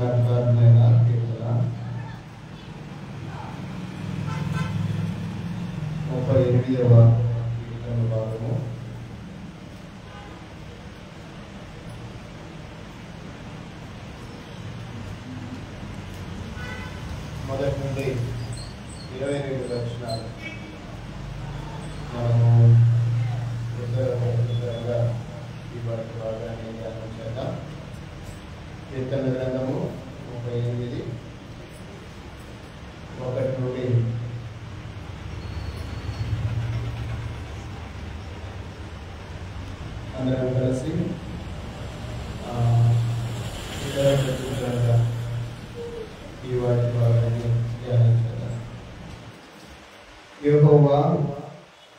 జ్ఞాపకార్థమైన కీర్తన 38వ కీర్తన భాగము. మొదటి నుండి 22 వచనాలు మనము ఉత్తరంగా ఈ భాగాన్ని ధ్యానం చేద్దాం. కీర్తన గ్రంథము 38 1 నుండి 2 అందరం కలిసి ఈ వాటి భాగాన్ని ధ్యానం చేద్దాం. యెహోవా,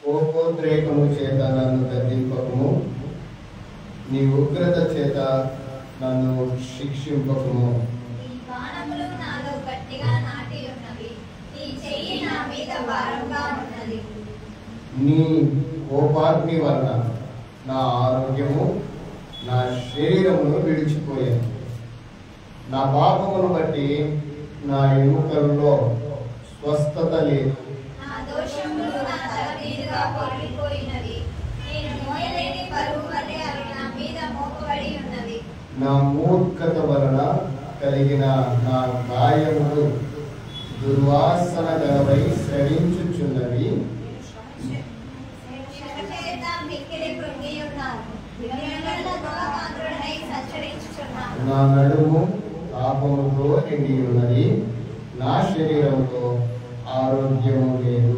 కోపోద్రేకము చేత నన్ను గద్దింపకము, నీ ఉగ్రత చేత నన్ను శిక్షింపకము. నీ కోపాగ్ని వలన నా ఆరోగ్యము నా శరీరమును విడిచిపోయాను. నా పాపమును బట్టి నా ఎముకల్లో స్వస్థత లేదు. నా మూర్ఖత వలన కలిగిన నా గాయములు దుర్వాసన గలవై శ్రవించుచున్నవి. నా నడుము పాపముతో నిండి ఉన్నది, నా శరీరంలో ఆరోగ్యము లేదు.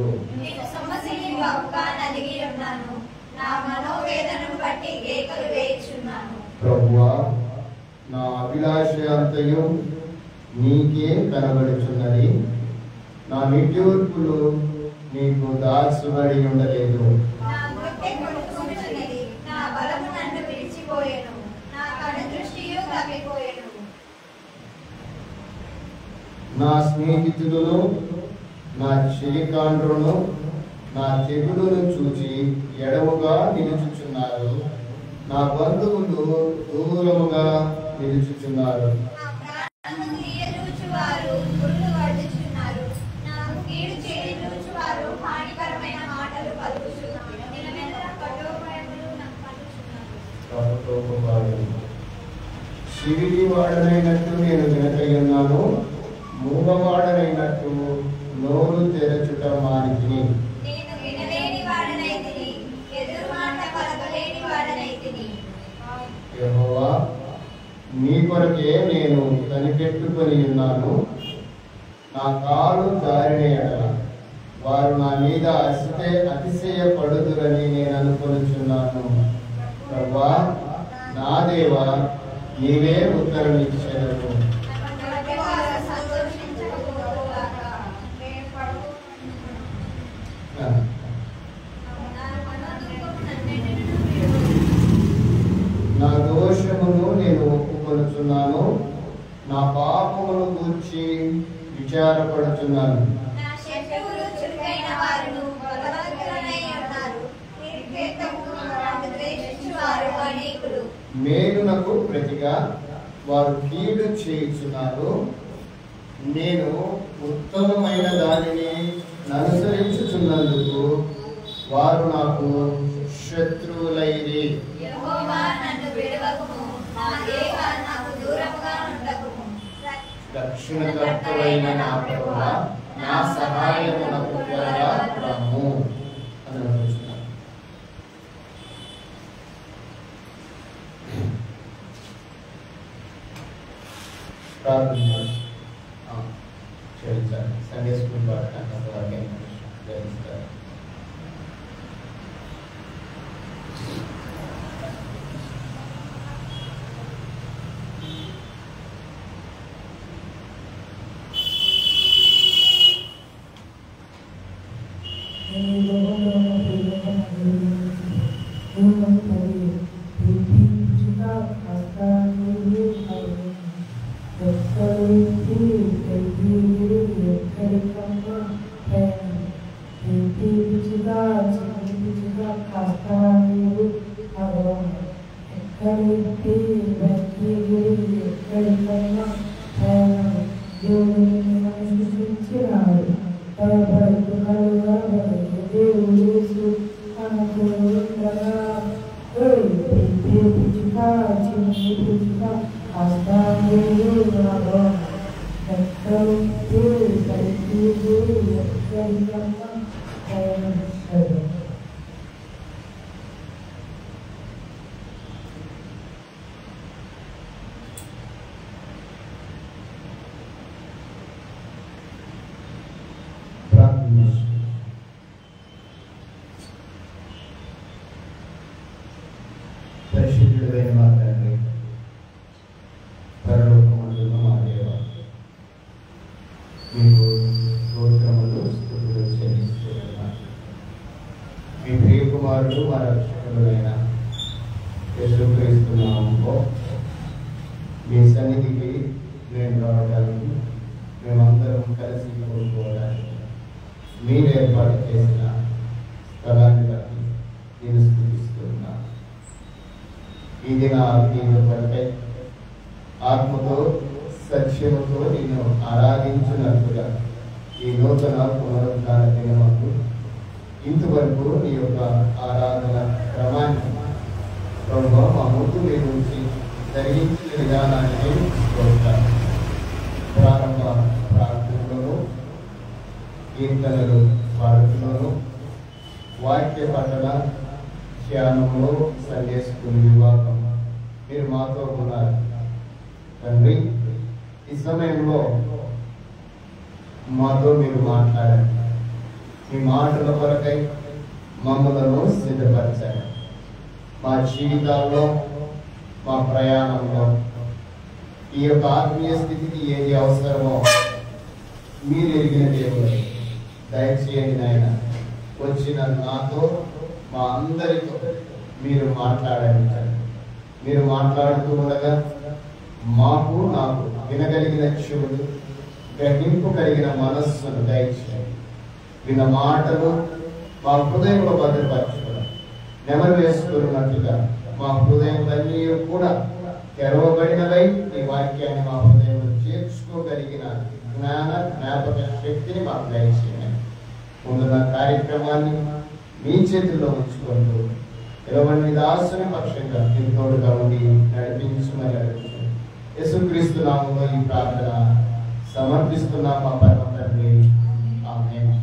ప్రభువా, నా అభిలాష అంతయు నీకే కనబడుచున్నది, నా నిట్టూర్పులు నీకు దాచుబడి ఉండలేదు. నా స్నేహితులను నా చెలికాండ్రును నా తెగులును చూచి ఎడముగా నిలుచుచున్నారు. నా బంధువులు దూరముగా నిలుచుచున్నారు. శివిడి వాడనైనట్టు నేను వినకయ్యున్నాను, మూగవాడనైనట్టు నోరు తెరచుట మానికిని. యెహోవా, నీ కొరకే నేను కనిపెట్టుకొని ఉన్నాను. నా కాలు జారిన ఎడల వారు నా మీద అతిశయపడుదురని నేను అనుకొనుచున్నాను. ప్రభువా, నా దేవా, నీవే ఉత్తరం ఇచ్చెదవు. నా దోషమును నేను ఒప్పుకొనుచున్నాను, నా పాపమును గూర్చి విచారపడుచున్నాను. మేలునకు ప్రతిగా వారు కీడు చేయుచున్నారు. నేను ఉత్తమమైన దానిని అనుసరించుచున్నందుకు వారు నాకు శత్రువులైరి. రక్షణకర్తవైన నా ప్రభువా, నా సహాయమునకు త్వరగా రమ్ము అని అనుకుంటున్నాను. ప్రార్థన చేయించాలి. సండే స్కూల్ వారికి జయిస్తారు. Thank you. పరిశుద్ధుడైన మా తండ్రి, పరలోకమందున్న మా దేవ, మీకు స్తోత్రములు స్తుతులు చెల్లిస్తున్నాను. మీ ప్రియకుమారుడు మా రక్షకుడైన యేసుక్రీస్తు నామములో మీ సన్నిధికి మేము రావడానికి, మేమందరం కలిసి కోరుకోవడానికి మీరు ఏర్పాటు చేసిన స్థలాన్ని బట్టి నేను స్తుతిస్తున్నాను. ఈ దిన ఆత్మీయుల కొరకై ఆత్మతో సత్యముతో నిన్ను ఆరాధించినట్టుగా ఈ నూతన పునరుద్ధాన దినమందు ఇంతవరకు నీ యొక్క ఆరాధన క్రమాన్ని ప్రభు మా ముందు మీ నుంచి జరిగించిన విధానాన్ని చూస్తాను. ప్రారంభ ప్రార్థనలోను, కీర్తనలు పాడుతులను, వాక్య పఠన ధ్యానంలో సందేశకుని వివాహం మీరు మాతో ఉన్నారు తండ్రి. ఈ సమయంలో మాతో మీరు మాట్లాడండి. మీ మాటల కొరకై మమ్మలను సిద్ధపరచండి. మా జీవితాల్లో, మా ప్రయాణంలో ఈ యొక్క ఆత్మీయ స్థితికి ఏది అవసరమో మీరు ఎరిగిన దేవుడు దయచేయండి నాయన. వచ్చిన నాతో, మా అందరితో మీరు మాట్లాడండి. మీరు మాట్లాడుతూ ఉండగా నాకు వినగలిగిన చెవులు, గ్రహింపు కలిగిన మనస్సును దయచేయండి. విన్న మాటలు మా హృదయంలో భద్రపరచుకోవడం, నెమరు వేసుకున్నట్లుగా మా హృదయంలన్నీ కూడా తెరవబడినవై ఈ వాక్యాన్ని మా హృదయంలో చేర్చుకోగలిగిన జ్ఞాపక శక్తిని మాకు దయచేయండి. ముందున్న కార్యక్రమాన్ని మీ చేతుల్లో ఉంచుకుంటూ 20 దాసుని పక్షంగా తోడుగా ఉండి నడిపించమని అడుగుతున్నాను. యేసుక్రీస్తు నామములో ఈ ప్రార్థన సమర్పిస్తున్నాం మా పరమ తండ్రి, ఆమేన్.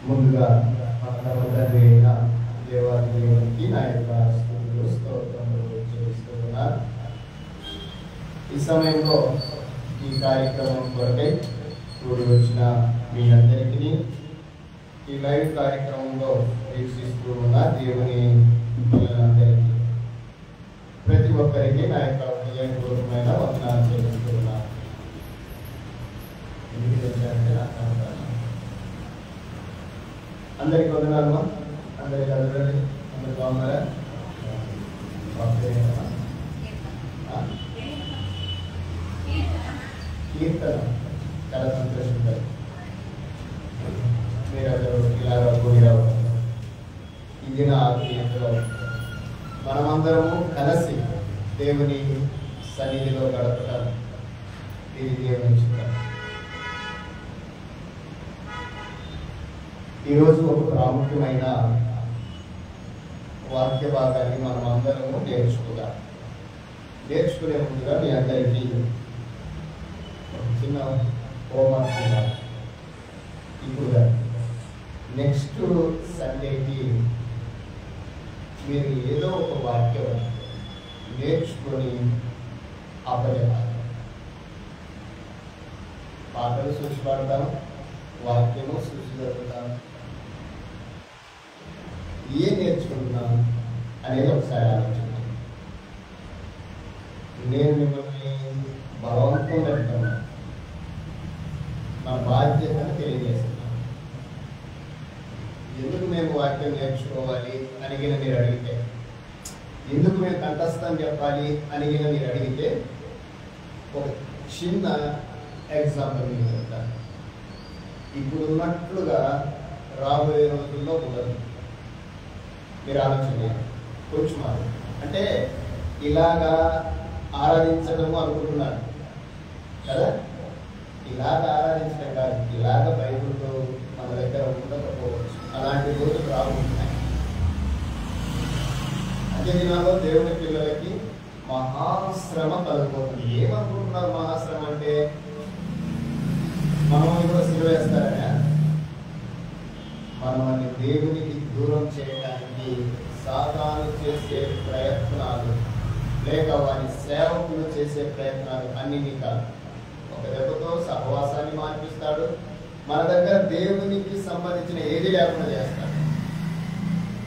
ముందుగా మా పరమ తండ్రి అయిన దేవాది దేవునికి నా యొక్క స్తుతులు స్తోత్రములు చెల్లిస్తున్నాను. ఈ సమయంలో ఈ కార్యక్రమం కొరకై కూడి వచ్చిన మీ అందరికీ, ఈ లైవ్ కార్యక్రమంలో వీక్షిస్తూ ఉన్న దేవుని పిల్లలందరికీ, ప్రతి ఒక్కరికి నా యొక్క హృదయపూర్వకమైన వందనాలు చెల్లిస్తున్నాను. అందరికి వందనాలు. అందరికి అందరండి, అందరు బాగున్నారా? కీర్తన చాలా సంతోషంగా మీరు ఇలాగా కూడి రావడం. ఇది నా ఆత్మీయతలో మనమందరము కలిసి దేవుని సన్నిధిలో గడపడం ఇది దేవుని చిత్తం. ఈరోజు ఒక ప్రాముఖ్యమైన వాక్య భాగాన్ని మనం అందరము నేర్చుకుందాం. నేర్చుకునే ముందుగా మీ అందరికీ చిన్న హోంవర్క్ ఉండాలి. ఇప్పుడు నెక్స్ట్ సండేకి మీరు ఏదో ఒక వాక్యం నేర్చుకొని అప్పచెప్పాలి. పాటలు సూచి పాడతాం, వాక్యము సూచి చదువుతాం. ఏం నేర్చుకుంటున్నాం అనేది ఒకసారి ఆలోచించాం. నేను మిమ్మల్ని బలవంతం పెడతాను, నా బాధ్యతను తెలియజేస్తున్నాను. ఎందుకు మేము వాక్యం నేర్చుకోవాలి అనిగిన మీరు అడిగితే, ఎందుకు మేము కంఠస్థం చెప్పాలి అనిగిన మీరు అడిగితే, ఒక చిన్న ఎగ్జాంపుల్ మీకు చెప్తాను. ఇప్పుడు ఉన్నట్లుగా రాబోయే రోజుల్లో ఉండదు. మీరు ఆలోచన కొంచెం అంటే ఇలాగా ఆరాధించడము అనుకుంటున్నారు కదా. ఇలాగ ఆరాధించడం కాదు, ఇలాగ బైబిల్లో మన దగ్గర ఉండకపోవచ్చు. అలాంటి రోజులు రాబోతున్నాయి. అదే దినాల్లో దేవుని పిల్లలకి మహాశ్రమ కలుగుతుంది. ఏమనుకుంటున్నారు మహాశ్రమ అంటే? మనల్ని కూడా సిలువ వేస్తారనే, మనల్ని దేవునికి దూరం చేయడానికి సాతాను చేసే ప్రయత్నాలు, లేక వారి సేవకులు చేసే ప్రయత్నాలు అన్నిటి కాదు. ఒక దెబ్బతో సహవాసాన్ని మార్పిస్తాడు, మన దగ్గర దేవునికి సంబంధించిన ఏది లేకుండా చేస్తాడు.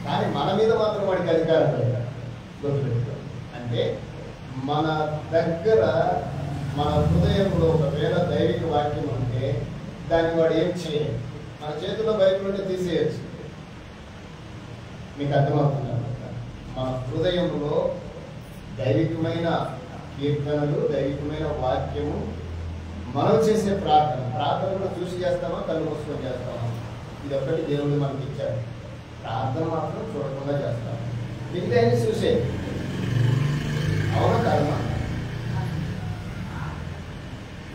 కానీ మన మీద మాత్రం వాడికి అధికారం లేదు. గుర్తుపెట్టుకో. అంటే మన దగ్గర, మన హృదయంలో ఒకవేళ దైవిక వాక్యం ఉంటే దాన్ని వాడు ఏం చేయలేదు. మన చేతిలో బైబిల్ ఉంటే తీసేయచ్చు. మీకు అర్థమవుతుంది అన్నమాట. మన హృదయంలో దైవికమైన కీర్తనలు, దైవికమైన వాక్యము, మనం చేసే ప్రార్థన కూడా చూసి చేస్తామా, కళ్ళు మూసుకొని చేస్తామా? ఇది ఒక్కటి దేవుడు మనకి ఇచ్చాడు. ప్రార్థన మాత్రం చూడకుండా చేస్తాం. మిగతా చూసే అవునా కాదమ్మా?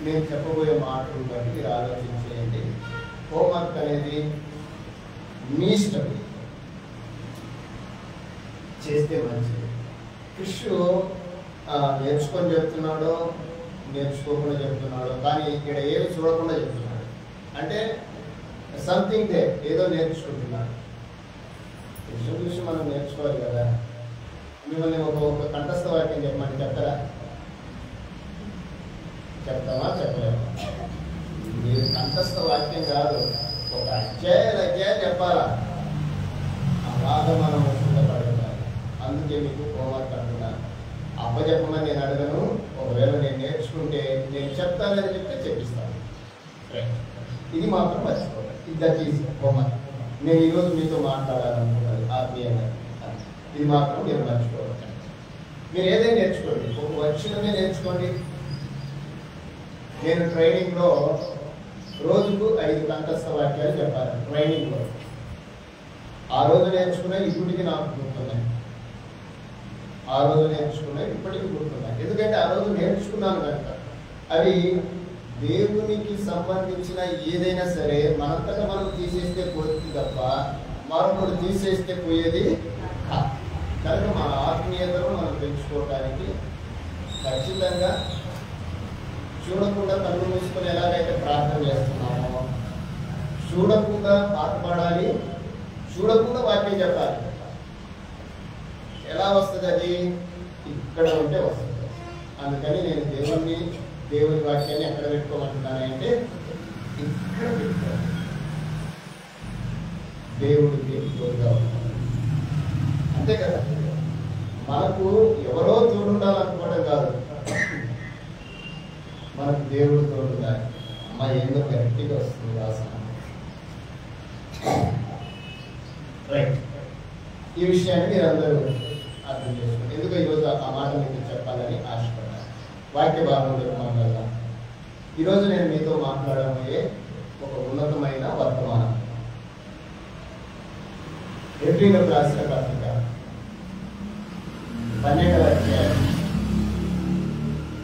నేను చెప్పబోయే మాటలు బట్టి మీరు ఆలోచించేయండి. హోంవర్క్ అనేది మీ ఇష్టం, చేస్తే మంచిది. క్రిష్ నేర్చుకొని చెప్తున్నాడో నేర్చుకోకుండా చెప్తున్నాడు, కానీ ఇక్కడ ఏమి చూడకుండా చెప్తున్నాడు. అంటే సంథింగ్ దే, ఏదో నేర్చుకుంటున్నాడు. విషయం చూసి మనం నేర్చుకోవాలి కదా. మిమ్మల్ని ఒక కంఠస్థ వాక్యం చెప్పమని చెప్తారా? చెప్తామా? చెప్పలేము. మీరు కంఠస్థ వాక్యం కాదు, ఒక అధ్యాయం చెప్పాలా. అలాగా మనం సిద్ధపడాలి. అందుకే మీకు హోంవర్క్ అంటున్నాను. అప్పచెప్పమని నేను అడగను. ఒకవేళ నేను నేర్చుకుంటే నేను చెప్తానని చెప్తే చెప్పిస్తాను. ఇది మాత్రం మర్చిపోవాలి. That is homework. నేను ఈరోజు మీతో మాట్లాడాలనుకున్నాను ఆత్మీయంగా. ఇది మాత్రం మీరు మర్చిపోవాలి. మీరు ఏదైనా నేర్చుకోండి, ఒక వచనమే నేర్చుకోండి. నేను ట్రైనింగ్లో రోజుకు 5 కంఠస్థ వాక్యాలు చెప్పాను. ట్రైనింగ్లో ఆ రోజు నేర్చుకునే ఇప్పటికి నాకు గుర్తున్నాయి. ఆ రోజు నేర్చుకున్నాయి ఇప్పటికీ గుర్తున్నాయి. ఎందుకంటే ఆ రోజు నేర్చుకున్నాను కనుక. అవి దేవునికి సంబంధించిన ఏదైనా సరే మనంతటా మనం తీసేస్తే పోతుంది తప్ప మరొకరు తీసేస్తే పోయేది కనుక మన ఆత్మీయతను మనం పెంచుకోవడానికి ఖచ్చితంగా చూడకుండా కళ్ళు మూసుకొని ఎలాగైతే ప్రార్థన చేస్తున్నామో, చూడకుండా పాట పాడాలి, చూడకుండా వాక్యం చెప్పాలి. ఎలా వస్తుంది అది? ఇక్కడ ఉంటే వస్తుంది. అందుకని నేను దేవుని వాక్యాన్ని ఎక్కడ పెట్టుకోమంటున్నానంటే ఇక్కడ పెట్టుకోవాలి. దేవుడికి తోడుగా ఉంటాడు. అంతే కదా. మనకు ఎవరో తోడుండాలనుకోవడం కాదు, మనకు దేవుడు తోడుండాలి. అమ్మ ఏందో గట్టిగా వస్తుంది వాసన. రైట్. ఈ విషయాన్ని మీరు అందరూ అర్థం చేసుకోండి. ఎందుకు ఈరోజు ఆ మాట మీకు చెప్పాలని ఆశపడ్డాను. వాక్య భాగంలో మనం వెళ్దాం. ఈరోజు నేను మీతో మాట్లాడబోయే ఒక ఉన్నతమైన వర్తమానం. ఎబ్రీయులకు రాసిన పత్రిక 12వ అధ్యాయం.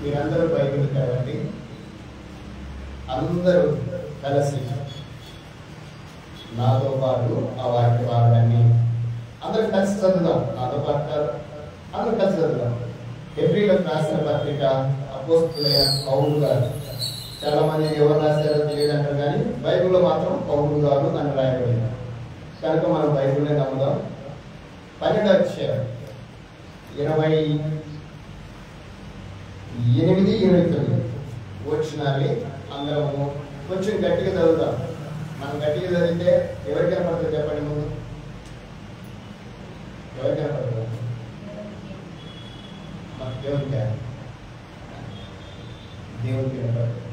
మీరందరూ బైబిల్ తెరవండి. అందరూ కలిసి నాతో పాటు ఆ వాక్య భాగాన్ని అందరూ కలిసి చదువుదాం. నాతో పాటు అందరూ కలిసి చదువుదాం. ఎబ్రీయులకు రాసిన పత్రిక అపోస్తలుడైన పౌలు గారు. చాలా మంది ఎవరు రాశారో తెలియదు అంటారు, కానీ బైబిల్లో మాత్రం పౌలు గారు అని రాయబడింది కనుక మనం బైబిల్నే నమ్ముదాం. 12వ అధ్యాయం 28-29 వచనాన్ని అందరము కొంచెం గట్టిగా చదువుతాం. మనం గట్టిగా చదివితే ఎవరికైనా పడుతుంది చెప్పండి. ముందు ఎవరికైనా పడుతుంది? మనకు దేవుడికి పడుతుంది.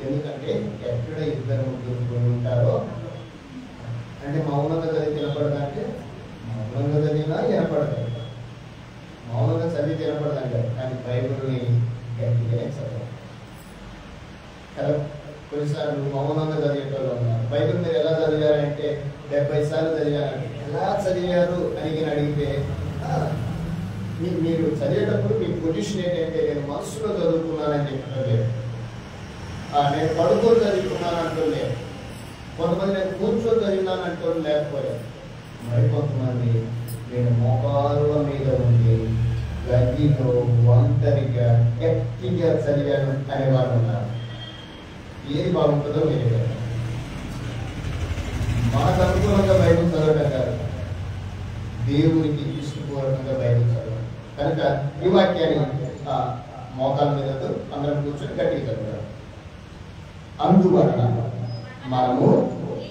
ఎందుకంటే ఎక్కడ ఇద్దరు ముగ్గురు ఉంటారో, అంటే మౌనంగా చదివి తినపడదంటే మౌనంగా చదివినా వినపడదు. మౌనంగా చదివి తినపడదంటే కానీ బైబిల్ని గట్టిగానే చదవాలి కదా. కొన్నిసార్లు మౌనంగా చదివేటోళ్ళు ఉన్నారు. బైబిల్ మీరు ఎలా చదివారంటే 70 సార్లు చదివారంటే ఎలా చదివారు అని అడిగితే మీరు చదివేటప్పుడు మీ పొజిషన్ ఏంటంటే నేను మనసులో చదువుకున్నానని చెప్పడం లేదు, నేను పడుకొని చదువుకున్నాను అంటూ లేదు, కొంతమంది నేను కూర్చొని చదివినాను అంటూ లేకపోలేదు. మరి కొంతమంది నేను మోకాళ్ళ మీద ఉండి గదిలో ఒంటరిగా గట్టిగా చదివాను అనేవారు ఉన్నారు. ఏది బాగుంటుందో మీరు మనకు అనుకూలంగా బైబిల్ చదవడం కాదు, దేవునికి ఇష్టపూర్వకంగా బైబిల్ చదవడం. కనుక ఈ వాక్యాన్ని మోకాళ్ళ మీద అందరం కూర్చొని గట్టిగా చదవడం. అందువలన మనము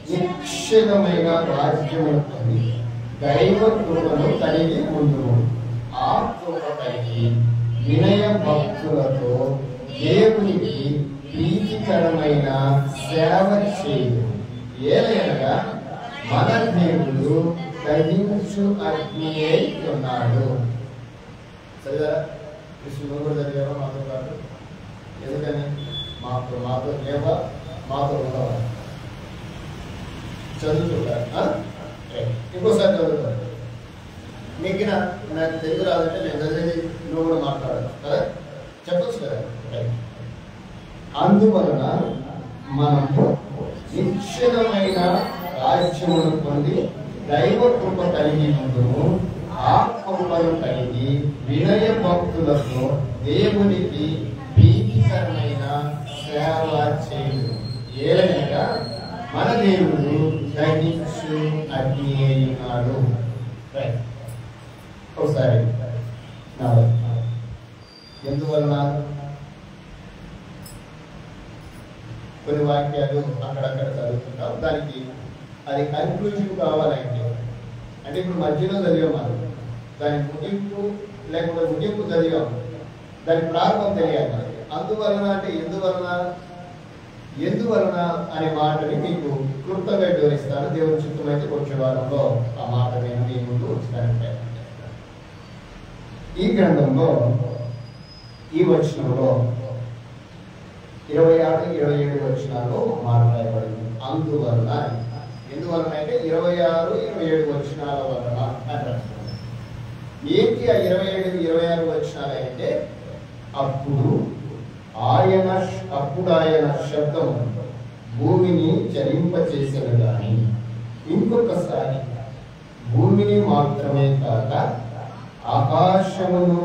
నిశ్చలమైన రాజ్యమును పొంది దైవ కృపను కలిగి ఉండును. ఆ కృప కలిగి వినయ భక్తులతో దేవునికి ప్రీతికరమైన సేవ చేయు. ఏలయనగా మన దేవుడు దహించు అగ్ని అయి ఉన్నాడు. సరిగా కృష్ణుడు కూడా చదివావా మాతో పాటు? ఎందుకని మాతో లేవా, మాతో ఉండవా? చదువుతుంటా. ఇంకోసారి చదువుతాను. మిగిలిన నాకు తెలుగు రాదంటే నేను చదివేది నువ్వు కూడా మాట్లాడదు కదా, చెప్పచ్చు కదా. అందువలన మనము నిశ్చలమైన రాజ్యమును పొంది దైవ కృప కలిగి ఉండును. ఆ కృపను కలిగి వినయ భక్తులతో దేవునికి ప్రీతికరమైన సేవ చేయు. ఏలనగా మన దేవుడు దహించు అగ్ని అయి ఉన్నాడు. ఒకసారి ఎందువలన కొన్ని వాక్యాలు అక్కడక్కడ చదువుతుంటాం, దానికి అది కన్క్లూజివ్ కావాలంటే, అంటే ఇప్పుడు మధ్యలో చదివాం మనం, దాని ముగింపు లేకుండా ముగింపు చదివాం, దాని ప్రారంభం తెలియాలి మనకి. అందువలన అంటే ఎందువలన అనే మాటని మీకు క్లుప్తంగా వివరిస్తాను. దేవుని చిత్తమైతే వచ్చే వారంలో ఆ మాట నేను మీ ముందు ఉంచడానికి ప్రయత్నం చేస్తాను. ఈ గ్రంథంలో ఈ వచనంలో 26, 27 వచనాల్లో మాట్లాడబడింది. అందువలన ఎందువలన అంటే 26, 27 వచనాల వలన అంటారు. ఏంటి ఆ 27, 26 వచనాలు అంటే అప్పుడు ఆయన శబ్దం భూమిని చలింపచేసిన కానీ ఇంకొకసారి భూమిని మాత్రమే కాక ఆకాశమును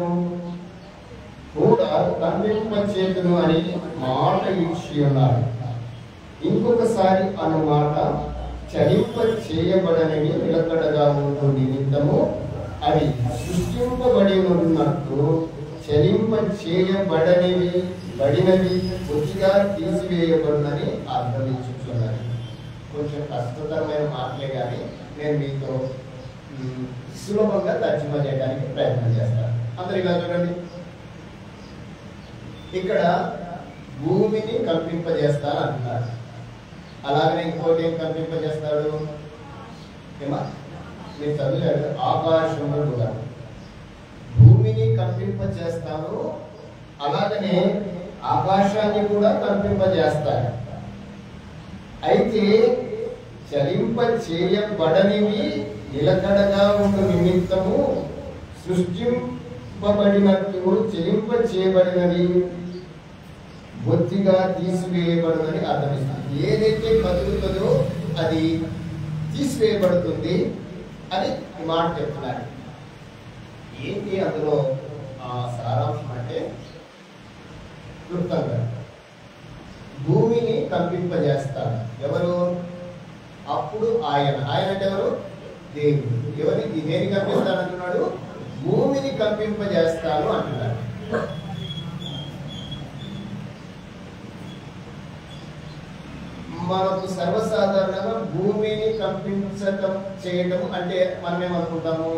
కూడా కంపింపచేతును అని మాట ఇచ్చి ఉన్నారు. ఇంకొకసారి అన్నమాట చలింప చేయబడనని నిలకడగా ఉండు నిమిత్తము అవి సృష్టింపబడి ఉన్నట్టు చలింప చేయబడినవి కొద్దిగా తీసివేయబడినని అర్థమించుతున్నారు. కొంచెం కష్టతరమైన మాటలే కానీ నేను మీతో సులభంగా తర్జుమా చేయడానికి ప్రయత్నం చేస్తాను. అందరు ఇలా చూడండి, ఇక్కడ భూమిని కంపింపజేస్తాను అంటున్నారు. అలాగనే ఇంకోటి ఏం కంపింపజేస్తాడు ఏమా మీరు చదివాడు, ఆకాశంలో కూడా భూమిని కంపింపజేస్తాను, అలాగనే ఆకాశాన్ని కూడా కంపింపజేస్తాను. అయితే చలింప చేయబడనివి నిలకడగా ఉన్న నిమిత్తము సృష్టింపబడినట్టు చలింప చేయబడినవి బొత్తిగా తీసివేయబడునని అర్థమిస్తుంది. ఏదైతే కదులుతుందో అది తీసివేయబడుతుంది అని మాట చెప్తున్నారు. ఏంటి అందులో సారాంశం అంటే క్లుప్తంగా భూమిని కంపింపజేస్తారు. ఎవరు? అప్పుడు ఆయన అంటే ఎవరు? దేవుడు. దేని కంపిస్తానంటున్నాడు? భూమిని కంపింపజేస్తాను అంటున్నాడు. మనకు సర్వసాధారణంగా భూమిని చేయటం అంటే మనం ఏమనుకుంటాము?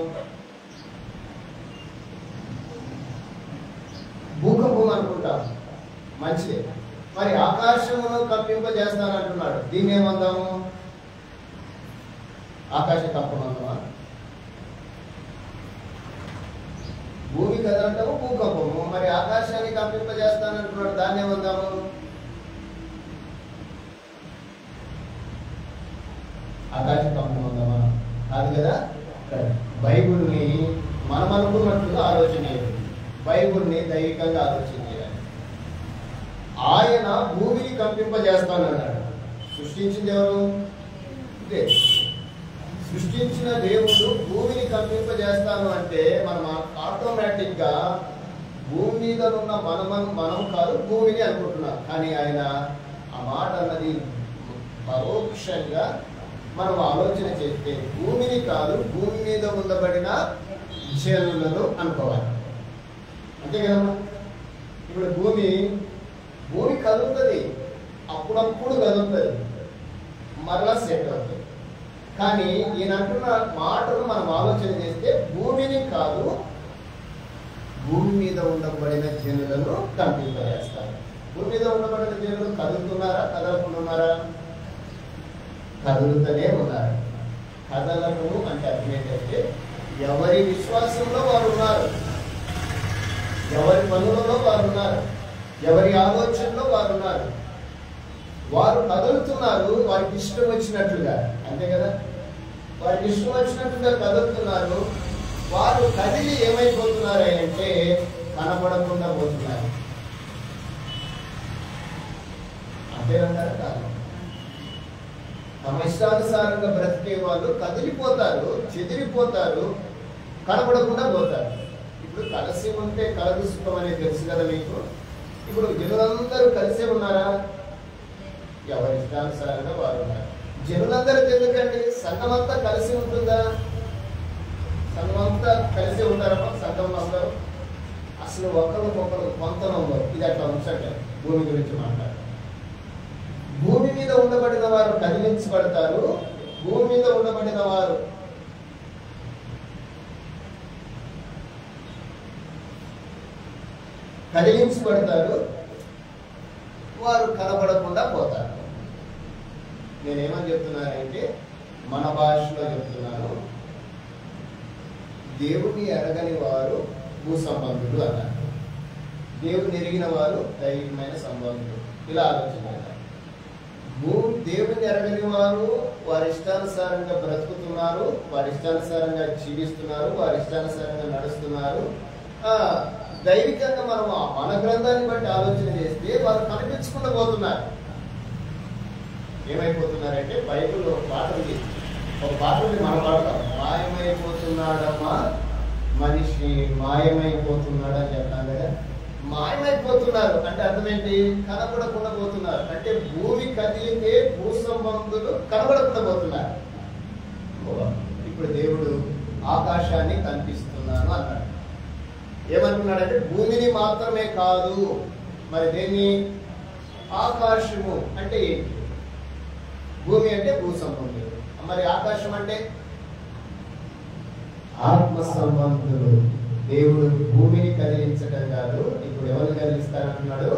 భూకంపం అనుకుంటాం, మంచిదే. మరి ఆకాశమును కంపింపజేస్తానంటున్నాడు, దీన్ని ఏమందాము? ఆకాశ కంపమందామా? భూమి కదంటాము భూకంపము, మరి ఆకాశాన్ని కంపింపజేస్తానంటున్నాడు, దాన్ని ఏమందాము? ఆకాశ కంపమందామా? కాదు కదా. బైబుల్ని మనం అనుకున్నట్లుగా ఆలోచన చేయాలి, బైబుల్ని దైవికంగా ఆలోచన చేయాలి. ఆయన భూమిని కంపింపజేస్తానన్నాడు. సృష్టించింది ఎవరు? సృష్టించిన దేవుడు భూమిని కంపింపజేస్తాను అంటే మనం ఆటోమేటిక్గా భూమి మీద ఉన్న మనం కాదు భూమిని అనుకుంటున్నాం. కానీ ఆయన ఆ మాట అన్నది పరోక్షంగా మనం ఆలోచన చేస్తే భూమిని కాదు భూమి మీద ఉండబడిన జనులను అనుకోవాలి. అంతే కదమ్మా. ఇప్పుడు భూమి కదులుతుంది, అప్పుడప్పుడు కదులుతుంది, మరలా సెట్ అవుతుంది. కానీ ఈయన అంటున్న మాటను మనం ఆలోచన చేస్తే భూమిని కాదు భూమి మీద ఉండబడిన జనులను కంపింపజేస్తారు. భూమి మీద ఉండబడిన జనులు కదులుతున్నారా, కదలకుండా ఉన్నారా? కదులుతూనే ఉన్నారు. కదలము అంటే అర్థం ఏంటంటే ఎవరి విశ్వాసంలో వారు ఉన్నారు, ఎవరి పనులలో వారు ఉన్నారు, ఎవరి ఆలోచనలో వారు ఉన్నారు. వారు కదులుతున్నారు వారికి ఇష్టం వచ్చినట్లుగా. అంతే కదా, వారికి ఇష్టం వచ్చినట్లుగా కదులుతున్నారు. వారు కదిలి ఏమైపోతున్నారు అంటే కనపడకుండా పోతున్నారు. అంతేనంటారా? కాదు. తమ ఇష్టానుసారంగా బ్రతికే వాళ్ళు కదిలిపోతారు, చెదిరిపోతారు, కనపడకుండా పోతారు. ఇప్పుడు కలిసి ఉంటే కలదు సుఖం అనేది తెలుసు కదా మీకు. ఇప్పుడు జనులందరూ కలిసే ఉన్నారా? ఎవరి ఇష్టానుసారంగా వారు ఉన్నారు. జనులందరూ ఎందుకండి? సంఘమంతా కలిసి ఉంటుందా? సంఘమంతా కలిసి ఉంటారమ్మా. సంఘంలో అందరూ అసలు ఒకరికొకరు పొంతనంలో ఇది అట్లా ఉంచండి. భూమి గురించి మాట్లాడారు. భూమి మీద ఉండబడిన వారు కదిలించబడతారు. భూమి మీద ఉండబడిన వారు కదిలించబడతారు, వారు కనబడకుండా పోతారు. నేనేమని చెప్తున్నానంటే మన భాషలో చెప్తున్నాను, దేవుని ఎరగని వారు భూ సంబంధులు అన్నారు, దేవుని ఎరిగిన వారు దైవికమైన సంబంధులు. ఇలా ఆలోచించారు. దేవుని ఎరగని వారు వారి ఇష్టానుసారంగా బ్రతుకుతున్నారు, వారి ఇష్టానుసారంగా జీవిస్తున్నారు, వారి ఇష్టానుసారంగా నడుస్తున్నారు. దైవికంగా మనం మన గ్రంథాన్ని బట్టి ఆలోచన చేస్తే వారు కనిపించకుండా పోతున్నారు. ఏమైపోతున్నారంటే బైబిల్లో ఒక పాట ఉంది, మనం పాడతాం. మాయమైపోతున్నాడమ్మా మనిషి, మాయమైపోతున్నాడు అని చెప్తాం కదా. మాయమైపోతున్నారు అంటే అర్థం ఏంటి? కనబడకుండా పోతున్నారు. అంటే భూమి కదిలితే భూ సంబంధులు కనబడకుండా పోతున్నారు. ఇప్పుడు దేవుడు ఆకాశాన్ని కనిపిస్తున్నాను అన్నాడు. ఏమనుకున్నాడంటే భూమిని మాత్రమే కాదు, మరి దేన్ని? ఆకాశము అంటే ఏంటి? భూమి అంటే భూ సంబంధులు, మరి ఆకాశం అంటే ఆత్మ సంబంధులు. దేవుడు భూమిని కదిలించడం కాదు, ఇప్పుడు ఎవరు కదిలిస్తారంటున్నాడు?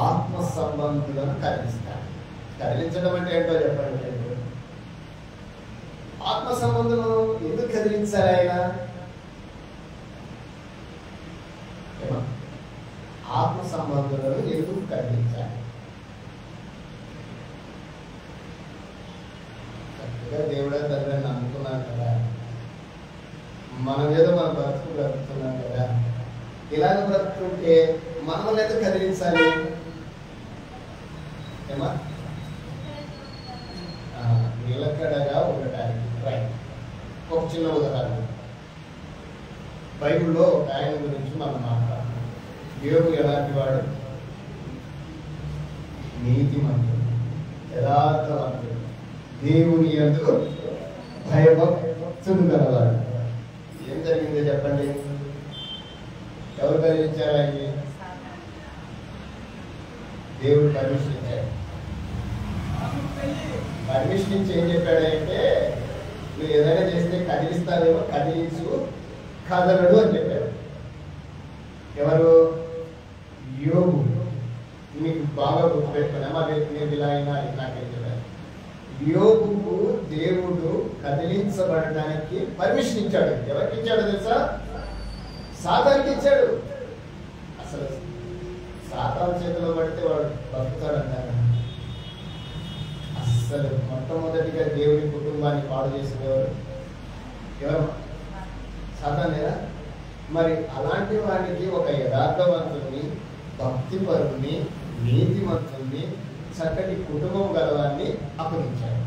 ఆత్మ సంబంధులను కదిలిస్తాడు. కదిలించడం అంటే ఏంటో చెప్పండి. ఆత్మ సంబంధులను ఎందుకు కదిలించారు ఆయన? ఆత్మ సంబంధులను ఎందుకు కదిలించాలి? చక్కగా దేవుడే తండ్రి నమ్ముకున్నాం కదా, మనం ఏదో మనం బ్రతుకుతున్నాం కదా. ఇలాగ బ్రతుకుంటే మనం ఏదో కదిలించాలి ఏమా? నిలకడగా ఉండటానికి రైట్. ఒక చిన్న ఉదాహరణ, బైబిల్లో ఒక ఆయన గురించి మనం మాట్లాడుతున్నాం. యోబు ఎలాంటి వాడు? నీతిమంతుడు, యథార్థవంతుడు, దేవుని యందు భయభక్తులు గలవాడు. ఏం జరిగిందో చెప్పండి? ఎవరు కలిగించారు ఆయన్ని? దేవుడు పర్మిషన్ ఇచ్చాడు. పర్మిషన్ ఇచ్చి ఏం చెప్పాడంటే నువ్వు ఏదైనా చేస్తే కదిలిస్తావేమో, కదిలించు, కదలడు అని చెప్పాడు. ఎవరు? యోబు. మీకు బాగా గుర్తుపెట్టుకున్నా, మరి నేను ఇలా అయినా నాకేం చెప్పాను. యోబుకు దేవుడు కదిలించబడటానికి పర్మిషన్ ఇచ్చాడు. ఎవరికి ఇచ్చాడు తెలుసా? సాతానికి ఇచ్చాడు. అసలు సాతాను చేతిలో పడితే వాడు బతుకుతాడు అంటారు. అసలు మొట్టమొదటిగా దేవుడి కుటుంబాన్ని పాడు చేసిన ఎవరు? సాతానేనా? మరి అలాంటి వాడికి ఒక యథార్థవంతుని, భక్తిపరుని, నీతిమంతుని, చక్కటి కుటుంబం గలవాన్ని అప్పగించాడు.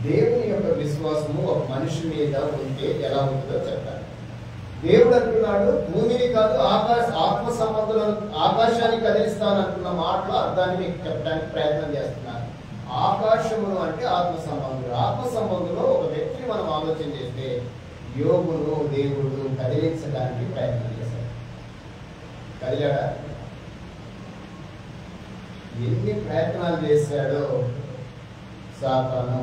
దేవుని యొక్క విశ్వాసము ఒక మనిషి మీద ఉంటే ఎలా ఉంటుందో చెప్తారు. దేవుడు అంటున్నాడు, భూమిని కాదు ఆత్మ సంబంధులను ఆకాశాన్ని కదిలిస్తానంటున్న మాటలు అర్థాన్ని మీకు చెప్పడానికి ప్రయత్నం చేస్తున్నాను. ఆకాశమును అంటే ఆత్మ సంబంధులు. ఆత్మ సంబంధంలో ఒక వ్యక్తిని మనం ఆలోచన చేస్తే యోగును దేవుడు కదిలించడానికి ప్రయత్నం చేశాడు. కదిలాడా? ఎన్ని ప్రయత్నాలు చేశాడో సాతాను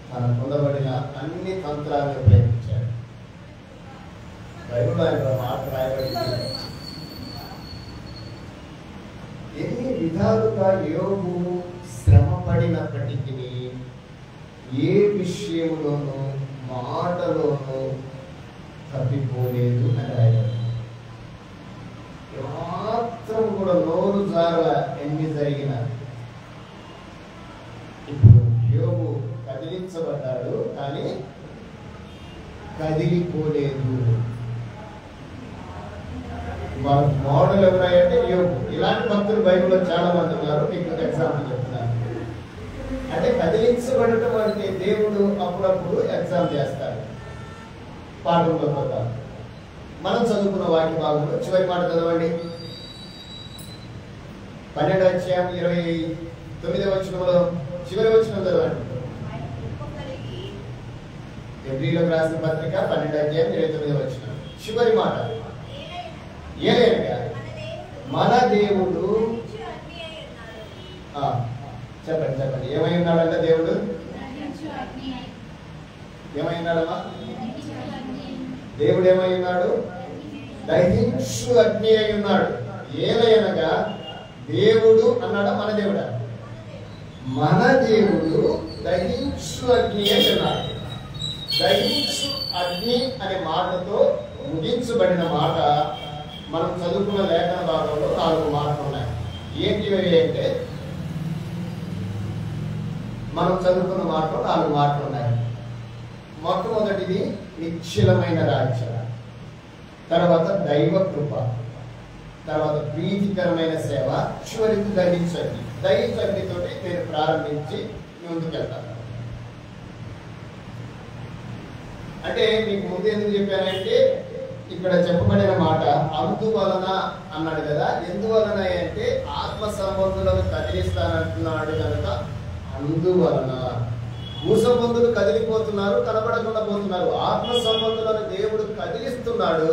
తన పొందబడిన అన్ని తంత్రాలను ప్రయత్నించాడు. బైబిల్లో ఆయన మాట రాయబడింది. ఎన్ని విధాలుగా యోగు శ్రమ పడినప్పటికీ ఏ విషయంలోనూ మాటలోనూ తప్పిపోలేదు అని రాయబడింది. మాత్రం కూడా నోరు జార ఎన్ని జరిగిన. ఇప్పుడు యోగు కదిలించబడ్డాడు కానీ కదిలిపోలేదు. వాళ్ళ మోడల్ ఎవరంటే యోగు. ఇలాంటి భక్తులు బైబిల్లో చాలా మంది ఉన్నారు. మీకు ఎగ్జాంపుల్ చెప్తున్నాను. అంటే కదిలించబడటం అంటే దేవుడు అప్పుడప్పుడు ఎగ్జామ్ చేస్తాడు. పాఠంలో పోతాం. మనం చదువుకున్న వాక్య భాగంలో చివరి మాట చదవండి. 12వ అధ్యాయం 29వ వచనంలో చివరి వచనం చదవండి. ఎబ్రీయులకు రాసిన పత్రిక 12వ అధ్యాయం 29వ వచనం చివరి మాట. ఏలైనగా మన దేవుడు చెప్పండి ఏమై ఉన్నాడంటే దేవుడు ఏమై ఉన్నాడమ్మా? దేవుడు ఏమై ఉన్నాడు? దహించు అగ్ని అయి ఉన్నాడు. ఏలైనగా దేవుడు అన్నాడా? మన దేవుడా? మన దేవుడు దహించు అగ్ని అయి ఉన్నాడు. దహించు అగ్ని అనే మాటతో ముగించబడిన మాట మనం చదువుకున్న లేఖన భాగంలో 4 మాటలు ఉన్నాయి. ఏంటివి అంటే మనం చదువుకున్న మాటలో 4 మాటలు ఉన్నాయి. మొట్టమొదటిది నిశ్చలమైన రాజ్యం, తర్వాత దైవ కృప, తర్వాత ప్రీతికరమైన సేవ, చివరికి దహించండి. దహించండితోటి నేను ప్రారంభించి ముందుకెళ్తాను. అంటే మీకు ముందు ఎందుకు చెప్పానంటే ఇక్కడ చెప్పబడిన మాట అందువలన అన్నాడు కదా. ఎందువలన అంటే ఆత్మ సంబంధులను కదిలిస్తానంటున్నాడు కనుక అందువలన. భూ సంబంధులు కదిలిపోతున్నారు, కనబడకుండా పోతున్నారు. ఆత్మ సంబంధులను దేవుడు కదిలిస్తున్నాడు.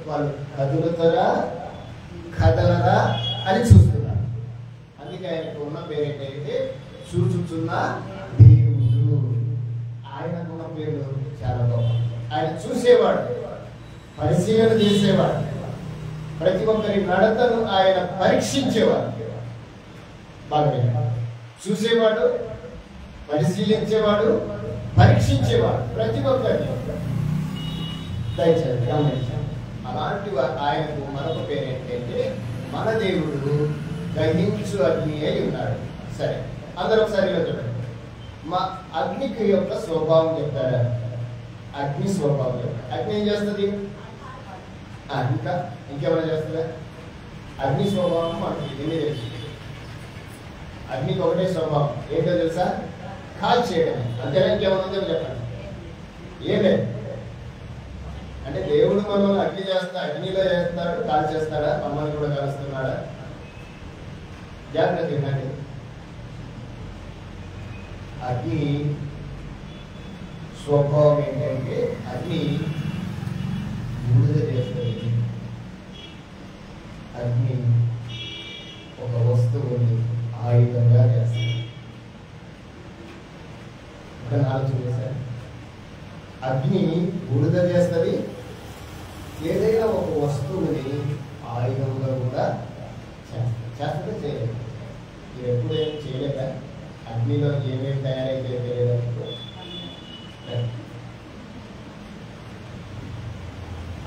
వాళ్ళు కదులుతారా కదలరా అని చూస్తున్నారు. అందుకే ఆయనకు ఉన్న పేరు ఏంటంటే చూచుచున్న దేవుడు. ఆయనకున్న పేరు చాలా గొప్ప. ఆయన చూసేవాడు, పరిశీలన చేసేవాడు, ప్రతి ఒక్కరి నడతను ఆయన పరీక్షించేవాడు. బాగా చూసేవాడు, పరిశీలించేవాడు, పరీక్షించేవాడు ప్రతి ఒక్కరిని. దయచేసి గమనించాలి. అలాంటి ఆయనకు మరొక పేరు ఏంటంటే మన దేవుడు దహించు అగ్ని అయి ఉన్నాడు. సరే, అందరూ ఒకసారి చూడండి. మా అగ్నికి యొక్క స్వభావం చెప్తారా? అగ్ని స్వభావం చెప్తారు. అగ్ని ఏం చేస్తుంది? ఇంకేమైనా చేస్తుందా? అగ్ని స్వభావం మనకి ఎన్ని తెలుసు. అగ్నికి ఒకటే స్వభావం ఏంటో తెలుసా? కాల్ చేయడమే. అంతేనా? ఇంకేమన్నా చెప్పండి. ఏం లేదు. అంటే దేవుడు మనల్ని అగ్ని అగ్నిలో చేస్తాడు, కాల్ చేస్తాడా? మమ్మల్ని కూడా కలుస్తున్నాడా? జాగ్రత్త వినండి. అగ్ని స్వభావం ఏంటంటే అగ్ని బూడిద చేస్తుంది. అగ్ని ఒక వస్తువుని ఆయుధంగా చేస్తుంది. ఇక్కడ ఆలోచన చేశారు. అగ్ని బూడిద చేస్తుంది, ఏదైనా ఒక వస్తువుని ఆయుధంగా కూడా చేస్తే చేయలేదు. మీరు ఎప్పుడేం చేయలేదా? అగ్నిలో ఏమేమి తయారైతే తెలియదు.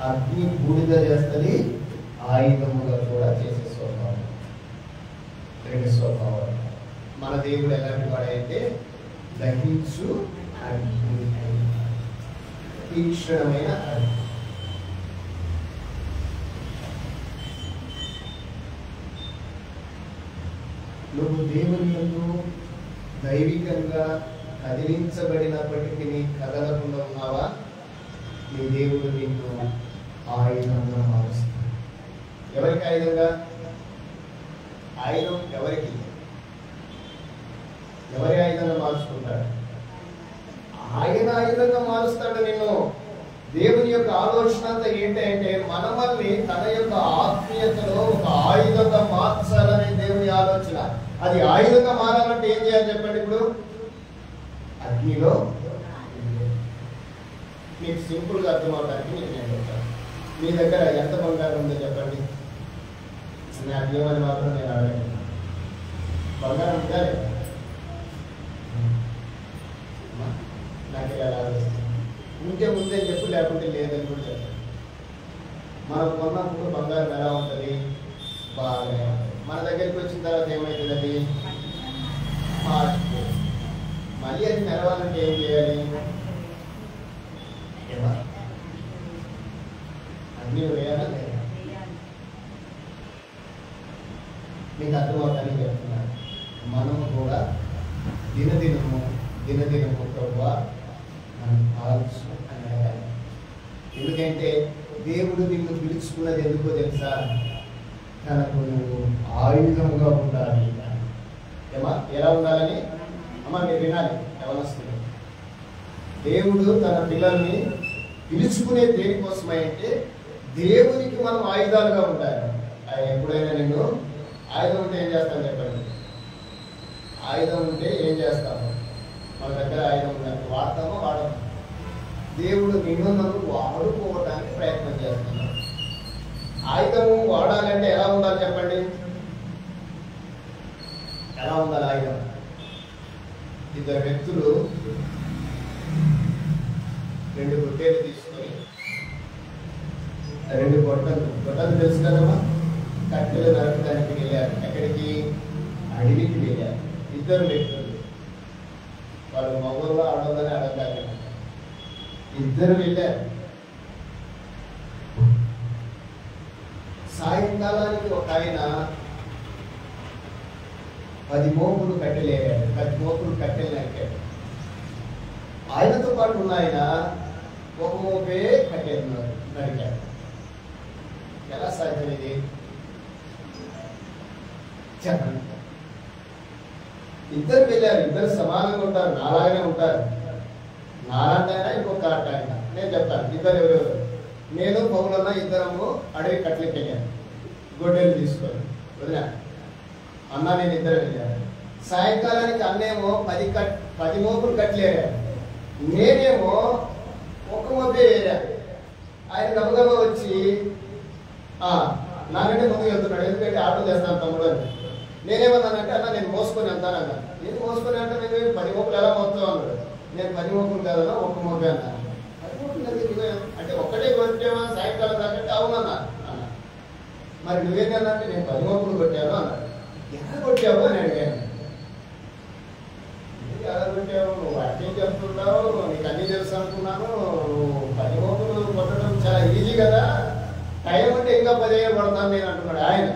అగ్ని బూడిద చేస్తుంది, ఆయుధముగా కూడా చేసే స్వభావం. 2 స్వభావాలు. మన దేవుడు ఎలాంటి వాడైతే దహించు అగ్ని, తీక్షణమైన అగ్ని. నువ్వు దేవుని యందు దైవికంగా కదిలించబడినప్పటికీ నీ కదలకుండా ఉన్నావా? నీ దేవుడు నిన్ను ఆయుధంగా మారుస్తాడు. ఎవరికి ఆయుధంగా? ఆయుధం ఎవరికి? ఎవరి ఆయుధంగా మార్చుకుంటాడు? ఆయన ఆయుధంగా మారుస్తాడు నిన్ను. దేవుని యొక్క ఆలోచన అంతా ఏంటంటే మనమల్ని తన యొక్క ఆత్మీయతలో ఒక ఆయుధంగా మార్చాలనే దేవుని ఆలోచన. అది ఆయుధంగా మారాలంటే ఏం చేయాలి చెప్పండి? ఇప్పుడు అగ్నిలో మీకు సింపుల్గా అర్థమవడానికి నేను చెప్తాను. మీ దగ్గర ఎంత బంగారం ఉందో చెప్పండి. నాకు ఏమని మాత్రం నేను అడగను. బంగారం ఉందా లేదా? నాకు ఇలా ఆలోచిస్తాను. ఉంటే ముందే చెప్పు, లేకుంటే లేదని కూడా చెప్పండి. మనం కొన్నప్పుడు బంగారం ఎలా ఉంటుంది? బాగానే ఉంటుంది. మన దగ్గరికి వచ్చిన తర్వాత ఏమవుతుంది? అది మార్చిపోతుంది. మళ్ళీ అది మెరవాలంటే ఏం చేయాలి? అగ్ని వేయాలా లేదా? మీకు అర్థమవుతానని చెప్తున్నాను. మనము కూడా దినదినము ప్రభువా మనం కాల్చు అని అడగాలి. ఎందుకంటే దేవుడు నిన్ను పిలుచుకున్నది ఎందుకో తెలుసా? తనకు నువ్వు ఆయుధంగా ఉండాలి. ఏమా ఎలా ఉండాలని? అమ్మ మీరు వినాలి. ఎవరొస్తుంది? దేవుడు తన పిల్లల్ని పిలుచుకునే దేనికోసమై అంటే దేవునికి మనం ఆయుధాలుగా ఉండాలి. ఆయన ఎప్పుడైనా నిన్ను ఆయుధం ఉంటే ఏం చేస్తాను చెప్పండి? ఆయుధం ఉంటే ఏం చేస్తాము? మన దగ్గర ఆయుధం ఉండాలి. వాడతామో వాడము. దేవుడు నిన్ను నన్ను వాడుకోవడానికి ప్రయత్నం చేస్తున్నాడు. ఆయుధము వాడాలంటే ఎలా ఉండాలి చెప్పండి? ఎలా ఉండాలి ఆయుధం? ఇద్దరు వ్యక్తులు 2 గొట్టెలు తీసుకొని 2 గొట్టలు తెలుసు కదమ్మా, కట్టెలు నరకడానికి వెళ్ళారు. ఎక్కడికి? అడవికి వెళ్ళారు. ఇద్దరు వ్యక్తులు, వాళ్ళు మగవాళ్ళు ఆడవాళ్ళని అడగాలి. ఇద్దరు వెళ్ళారు. సాయంకాలానికి ఒక ఆయన 10 మోపులు కట్టెలేరాడు. 10 మోపులు కట్టెలు నరికాడు. ఆయనతో పాటు ఉన్న ఆయన 1 మోపే కట్టెలు నరికాడు. ఎలా సాధ్యం ఇది చెప్పండి? ఇద్దరు వెళ్ళారు. ఇద్దరు సమానంగా ఉంటారు, నాలాగానే ఉంటారు. నాలాంటైనా ఇంకొక ఆయన. నేను చెప్తాను ఇద్దరు ఎవరెవరు. నేను పౌలన్న ఇద్దరము అడవి కట్టెలకి వెళ్ళాను. గొడ్డెలు తీసుకొని వదినా అన్న నేను ఇద్దరు వెళ్ళాను. సాయంకాలానికి అన్నేమో 10 మోపులు కట్టలేరాడు. నేనేమో 1 మోపే ఏరాను. ఆయన గబగబా వచ్చి నాకంటే ముందుకు వెళ్తున్నాడు. ఎందుకంటే ఆటో చేస్తాను తమ్ముడు అని. నేనేమన్నానంటే అన్న నేను మోసుకొని వెళ్తాను అన్నా. నేను మోసుకొని అంటే నేను 10 మోపులు ఎలా మోస్తావు అన్నాడు. నేను 10 మోపులు కాదన్నా 1 మోపే అన్నాను. 10 మోపులు అంటే ఒక్కటే కొట్టేవా సాయంకాలం దాకంటే అవునన్నా అన్న. మరి నువ్వేంటంటే నేను 10 మోపులు కొట్టాను అన్నాడు. ఎలా కొట్టావు అని అడిగాను. ఎలా కొట్టావు? నువ్వు అర్థం చెప్తున్నావు, నీకు అన్నీ తెలుసు అనుకున్నాను. నువ్వు 10 మోపులు కొట్టడం చాలా ఈజీ కదా, టైం అంటే ఇంకా 10 ఏళ్ళు పడతాను నేను అంటున్నాడు ఆయన.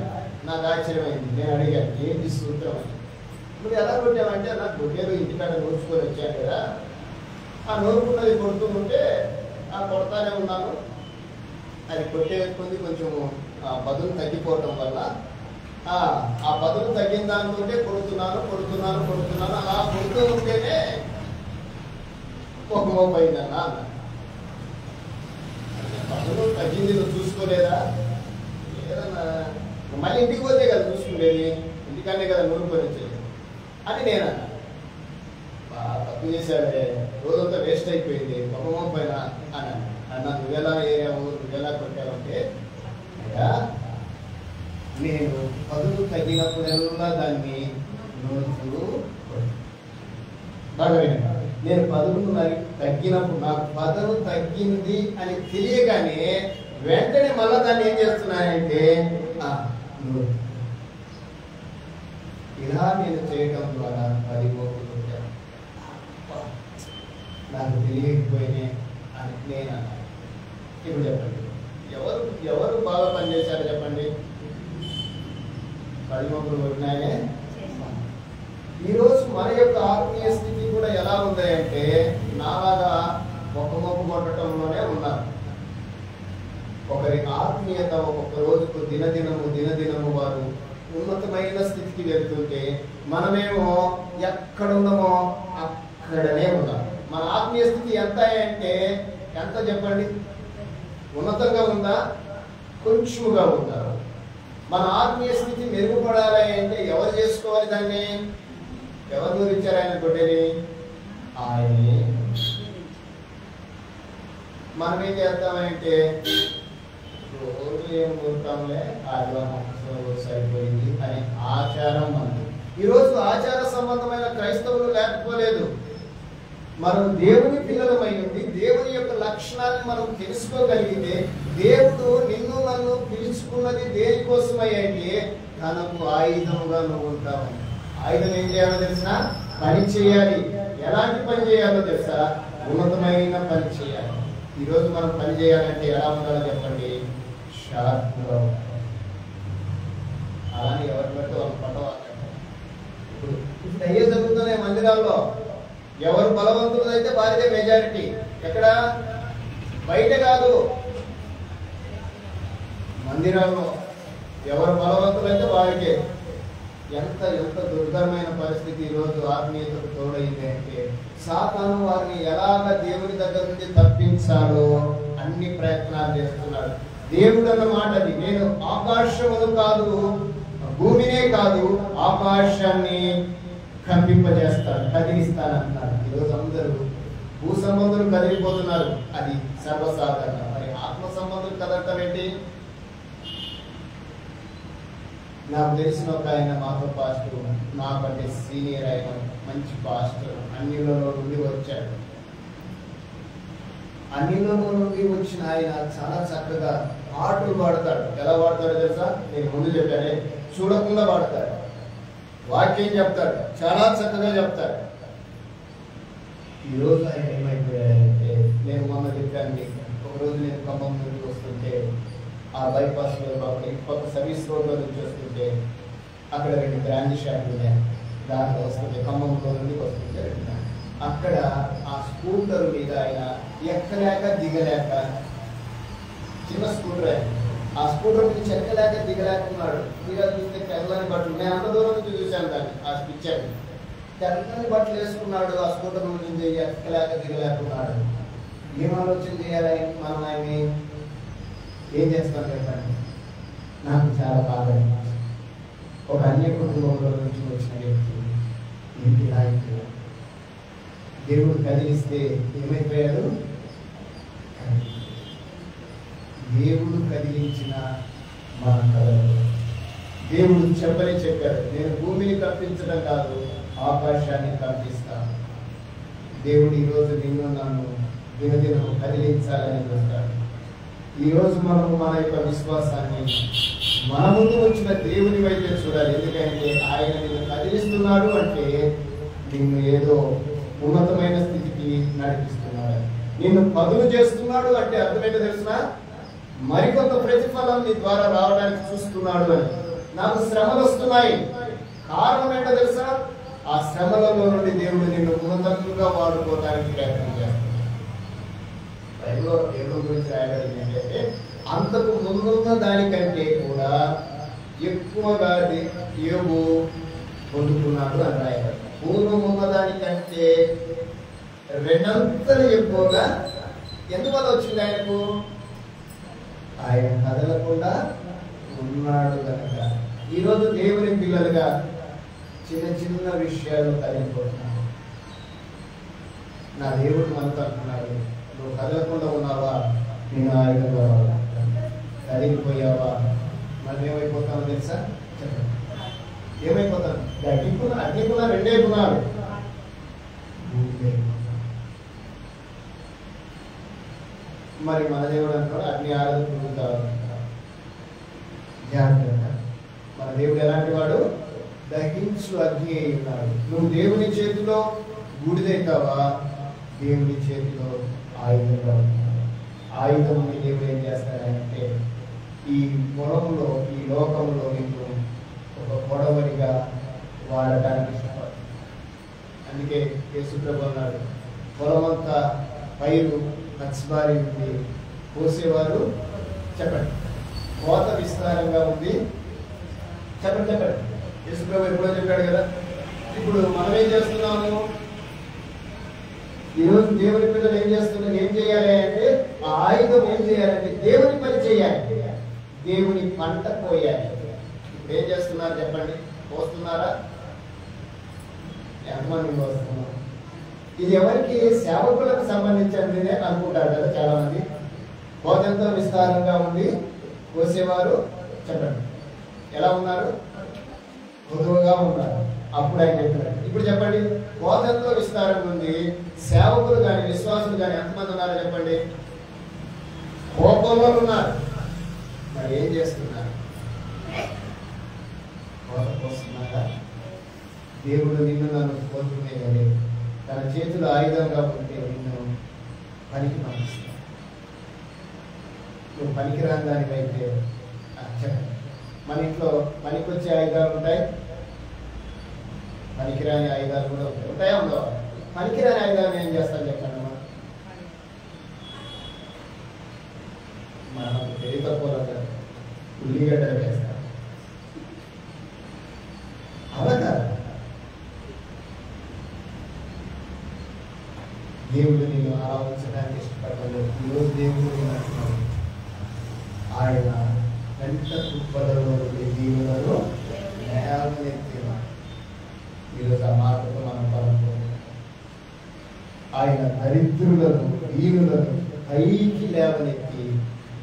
నాకు ఆశ్చర్యమైంది. నేను అడిగాను ఏంటి సూత్రం అని. నువ్వు ఎలా కొట్టావంటే నాకు గొడ్డేలు ఇంటికాడ నూర్చుకొని వచ్చాను కదా, ఆ నూరుకున్నది కొడుతూ ఉంటే కొడతానే ఉన్నాను. అది కొట్టేసుకుంది కొంచెం పదులు తగ్గిపోవటం వల్ల ఆ పదులు తగ్గిన దానితోటే కొడుతున్నాను. అలా కొడుతూ ఉంటేనే 1 మోపు అయిందన్నా అన్న. పదులు తగ్గింది నువ్వు చూసుకోలేదా? లేదన్నా. మళ్ళీ ఇంటికి పోతే కదా చూసుకునేది, ఇంటికనే కదా నూరుకొని వచ్చేది అని నేనన్నా. తప్పు చేశాడే, రోజంతా వేస్ట్ అయిపోయింది, 1 మోపు పైన అని అన్న. నువ్వెలా ఏరావు, నువ్వెలా కొట్టావంటే అయ్యా నేను పదులు తగ్గినప్పుడల్లా దాన్ని నూరుతూ బాగా వినండి. నేను పదులు తగ్గినప్పుడు నాకు పదులు తగ్గింది అని తెలియగానే వెంటనే మళ్ళా దాన్ని ఏం చేస్తున్నానంటే ఇలా నేను చేయటం ద్వారా 10 మోపులు కొట్టాను. నాకు తెలియకపోయినే అని నేను అన్నాను. ఇప్పుడు చెప్పండి, ఎవరు బాగా పనిచేశారో చెప్పండి? 10 మోపులు కొట్టినాయనే. ఈరోజు మన యొక్క ఆత్మీయ స్థితి కూడా ఎలా ఉందంటే నాలాగా ఒక మొక్కు కొట్టడంలోనే ఉన్నారు. ఒకరి ఆత్మీయత ఒక్కొక్క రోజుకు దినదినము వారు ఉన్నతమైన స్థితికి వెళ్తుంటే మనమేమో ఎక్కడున్నామో అక్కడనే ఉన్నాం. మన ఆత్మీయ స్థితి ఎంత అంటే ఎంత చెప్పండి? ఉన్నతంగా ఉందా? కొంచెముగా ఉందా? మన ఆత్మీయ స్థితి మెరుగుపడాలి అంటే ఎవరు చేసుకోవాలి దాన్ని? ఎవరు గురించారు ఆయన గొడ్డని? ఆయనే. మనం ఏం చేస్తామంటే రోజు ఏం కోరుతాంలే, ఆదివారం సరిపోయింది అనే ఆచారం మనది. ఈరోజు ఆచార సంబంధమైన క్రైస్తవులు లేకపోలేదు. మనం దేవుని పిల్లలమై ఉండి దేవుని యొక్క లక్షణాలను మనం తెలుసుకోగలిగితే, దేవుడు నిన్ను నన్ను పిలుచుకున్నది దేనికోసమై అంటే తనకు ఆయుధముగా నువ్వు ఉంటావు. ఆయుధం ఏం చేయాలో తెలుసా? పని చేయాలి. ఎలాంటి పని చేయాలో తెలుసా? ఉన్నతమైన పని చేయాలి. ఈరోజు మనం పని చేయాలంటే ఎలా ఉండాలో చెప్పండి? షార్ప్గా ఉండాలి. అలానే ఎవరు పడితే వాళ్ళు పట్టవాలి. ఇప్పుడు అయ్యే జరుగుతున్నాయి మందిరాల్లో. ఎవరు బలవంతులు అయితే వారిదే మెజారిటీ. ఎక్కడ? బయట కాదు, మందిరాల్లో ఎవరు బలవంతులు అయితే వారికే. ఎంత దుర్ఘరమైన పరిస్థితి ఈరోజు ఆత్మీయతకు తోడైంది అంటే సాతాను వారిని ఎలాగ దేవుని దగ్గర నుండి తప్పించాలో అన్ని ప్రయత్నాలు చేస్తున్నాడు. దేవుడు అన్న మాటది, నేను ఆకాశమును కాదు, భూమినే కాదు, ఆకాశాన్ని కంపింపజేస్తాను, కదిలిస్తాను అంటున్నాడు. ఈరోజు అందరూ భూ సంబంధులు కదిలిపోతున్నారు, అది సర్వసాధారణం. మరి ఆత్మ సంబంధులు కదలటం ఏంటి? నాకు తెలిసిన ఒక ఆయన మాతో పాస్టర్, నాకంటే సీనియర్ అయిన మంచి పాస్టర్, అన్నిలో నుండి వచ్చాడు. అన్నిలో నుండి వచ్చిన ఆయన చాలా చక్కగా పాటలు పాడతాడు. ఎలా పాడతాడో తెలుసా? నేను ముందు చెప్పానే, చూడకుండా పాడతాడు. వాక్యం చెప్తాడు, చాలా చక్కగా చెప్తాడు. ఈరోజు ఆయన ఏమైపోయాడంటే, నేను మొన్న చెప్పాను, ఒకరోజు నేను ఖమ్మం నుండి వస్తుంటే ఆ బైపాస్ లో ఇంకొక సర్వీస్ రోడ్లో నుంచి వస్తుంటే అక్కడ 2 బ్రాంచ్ షాపులు ఉన్నాయి. దాంట్లో వస్తుంటే ఖమ్మంలో నుండి వస్తుంటే అక్కడ ఆ స్కూటర్ మీద ఆయన ఎక్కలేక దిగలేక, చిన్న స్కూటర్ ఆయన, ఆ స్కూటర్ నుంచి ఎక్కలేక దిగలేకున్నాడు. చూస్తే తెల్లని బట్టలు, నేను అంత దూరం నుంచి చూశాను దాన్ని, ఆ పిక్చర్. తెల్లని బట్టలు వేసుకున్నాడు, ఆ స్కూటర్ నుంచి ఎక్కలేక దిగలేకున్నాడు. ఏం ఆలోచన చేయాలి మనం? ఆయన్ని ఏం చేస్తాను చెప్పండి? నాకు చాలా బాగా ఒక అన్య కుటుంబంలో నుంచి వచ్చిన వ్యక్తి ఇంటి నాయకుడు దేవుడు కదిలిస్తే ఏమైపోయాడు? దేవుడు కదిలించిన మన కథలు దేవుడు చెప్పాడు, నేను భూమిని కప్పించడం కాదు, ఆకాశాన్ని కప్పిస్తాను. దేవుడు ఈరోజు నిన్ను నన్ను దినదినం కదిలించాలని చూస్తాడు. ఈరోజు మనము మన యొక్క విశ్వాసాన్ని మన ముందు వచ్చిన దేవుని వైపు చూడాలి. ఎందుకంటే ఆయన నిన్ను కదిలిస్తున్నాడు అంటే నిన్ను ఏదో ఉన్నతమైన స్థితికి నడిపిస్తున్నాడు. నిన్ను పదులు చేస్తున్నాడు అంటే అర్థమేంటో తెలిసిన? మరికొంత ప్రతిఫలం నీ ద్వారా రావడానికి చూస్తున్నాడు అని. నాకు శ్రమలు వస్తున్నాయి, కారణం ఏంటో తెలుసా? ఆ శ్రమలలో నుండి దేవుడు నిన్ను ఉన్నతంగా వాడుకోవడానికి ప్రయత్నం చేస్తాడు. బైబిల్లో దేవుడి గురించి రాయబడింది ఏంటంటే, అంతకు ముందున్న దానికంటే కూడా ఎక్కువగా యోబు పొందుకున్నాడు అని రాయబడింది. పూర్వం ఉన్న దానికంటే 2 అంతలు ఎక్కువగా. ఎందువల్ల వచ్చింది ఆయనకు? ఆయన కదలకుండా ఉన్నాడు కనుక. ఈరోజు దేవుని పిల్లలుగా చిన్న విషయాలు కదిలిపోతున్నాడు. నా దేవుడు మనతో అంటున్నాడు, నువ్వు కదలకుండా ఉన్నావా? నేను ఆయుధంగా కదిలిపోయావా? మనం ఏమైపోతామో తెలుసా? చెప్పండి, ఏమైపోతాను? అగ్ని గుణ 2 గుణాలు. మరి మన దేవుడు అంటాడు అగ్ని ఆరాధన జాగ్రత్త. మన దేవుడు ఎలాంటి వాడు? దహించు అగ్ని అయి ఉన్నాడు. నువ్వు దేవుని చేతిలో బూడిదైతావా? దేవుని చేతిలో ఆయుధంగా ఉన్నాడు. ఆయుధం దేవుడు ఏం చేస్తాడంటే ఈ పొలంలో, ఈ లోకంలో నిన్ను ఒక గొడవడిగా వాడటానికి ఇష్టపడతాడు. అందుకే యేసుప్రభు అన్నాడు, పొలమంతా పైరు పచ్చిబారి ఉంది, కోసేవారు చెప్పండి, కోత విస్తారంగా ఉంది చెప్పండి చెప్పండి. యేసుప్రభు ఎప్పుడో చెప్పాడు కదా. ఇప్పుడు మనం ఏం చేస్తున్నాము? ఈరోజు దేవుని పిల్లలు ఏం చేస్తున్నారు? ఏం చేయాలి అంటే ఆ ఆయుధం ఏం చేయాలంటే దేవుని పని చేయాలి, దేవుని పంట కోయాలి. ఇప్పుడు ఏం చేస్తున్నారు చెప్పండి? కోస్తున్నారా? ఎంతమంది కోస్తున్నారు? ఇది ఎవరికి? సేవకులకు సంబంధించింది అనుకుంటారు కదా చాలా మంది. కోత ఎంతో విస్తారంగా ఉంది, కోసేవారు చెప్పండి ఎలా ఉన్నారు? మృదువుగా ఉన్నారు. అప్పుడు ఆయన చెప్పారు. ఇప్పుడు చెప్పండి, కోత ఎంతో విస్తారంగా ఉంది, సేవకులు కానీ విశ్వాసులు కానీ ఎంతమంది ఉన్నారో చెప్పండి? కోపంలో ఉన్నారు. మరి ఏం చేస్తున్నారు? కోత కోస్తున్నారా? దేవుడు నిన్ను నన్ను కోరుకునేది తన చేతులు ఆయుధంగా ఉంటే నిన్ను పనికి పంపిస్తాడు. నువ్వు పనికిరాని దానికైతే చెప్పండి. మన ఇంట్లో పనికొచ్చే ఆయుధాలు ఉంటాయి, పనికిరాని ఆయుధాలు కూడా ఉంటాయి. ఉంటాయా? ఉండవు. పనికిరాని ఆయుధాలు ఏం చేస్తాను చెప్పండి. మనం తెలివి తక్కువ ఉల్లిగడ్డలు వేస్తాం. అవదా దేవుడు నేను ఆరాధించడానికి ఇష్టపడలేదు. ఈరోజు దేవుడు అంటున్నాడు, ఆయన వెంట కుప్పలలో దీవులను నేలనెత్తిన. ఈరోజు ఆ మాటతో మనం పలుకు. ఆయన దరిద్రులను దీనులను పైకి లేవనెత్తి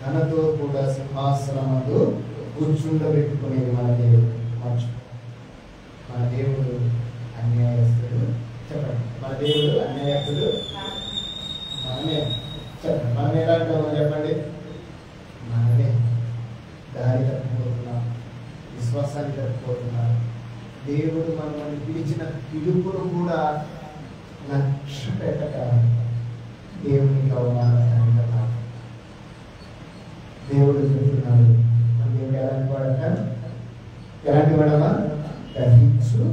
తనతో కూడా సింహాసనములు కూర్చుండబెట్టుకునేది మన దేవుడు. మన దేవుడు అన్యాయస్తుడు చెప్పండి. మన దేవుడు అన్యాయస్తుడు మనమే చెప్పండి. మనం ఎలాంటి చెప్పండి? మనమే దారి తప్పిపోతున్నాం, విశ్వాసాన్ని తప్పిపోతున్నాం. దేవుడు మనల్ని పిలిచిన పిలుపును కూడా లక్ష్య పెట్టక దేవునికి అవమానకరంగా దేవుడు చెప్తున్నాడు. మన దేవుడు ఎలాంటి వాడట? ఎలాంటి వాడమా? గ్రహించు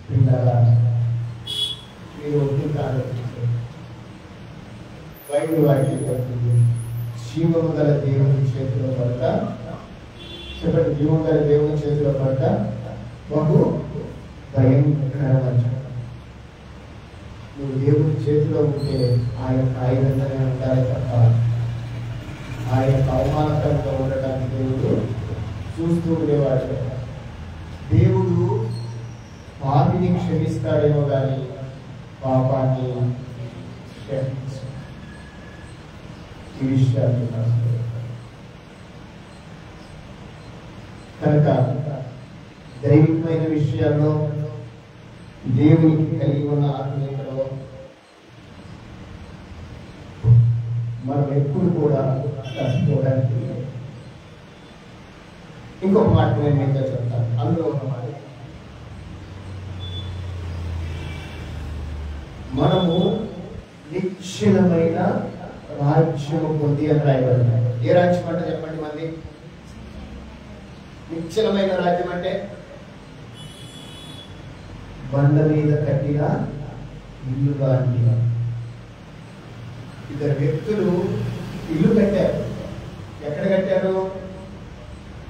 పిల్లరా, మీరు ఒత్తిడి ఆలోచించారు. బైబిల్ వాక్యం చెప్తుంది, జీవము గల దేవుని చేతిలో పడతా చెప్పండి. జీవము గల దేవుని చేతిలో పడతా బహు భయంకరమైన. నువ్వు దేవుని చేతిలో ఉంటే ఆయన ఆయుధంగానే ఉండాలి తప్ప ఆయన అవమానకరంగా ఉండటానికి దేవుడు చూస్తూ ఉండేవాడు. దేవుడు పాపిని క్షమిస్తాడేమో కానీ పాపాన్ని క్షమించు. ఈ విషయాలు కనుక దైవికమైన విషయాల్లో దేవునికి కలిగి ఉన్న ఆత్మీయతలో మనం ఎప్పుడు కూడా తప్పిపోవడానికి. ఇంకొక మాట నేను మీతో చెప్తాను. అందులో ఒక మాట, మనము నిశ్చలమైన రాజ్యము పొంది అని రాయబడింది. ఏ రాజ్యం అంటే చెప్పండి? మంది నిశ్చలమైన రాజ్యం అంటే బండ మీద కట్టిన ఇల్లు లాంటి. ఇద్దరు వ్యక్తులు ఇల్లు కట్టారు. ఎక్కడ కట్టారు?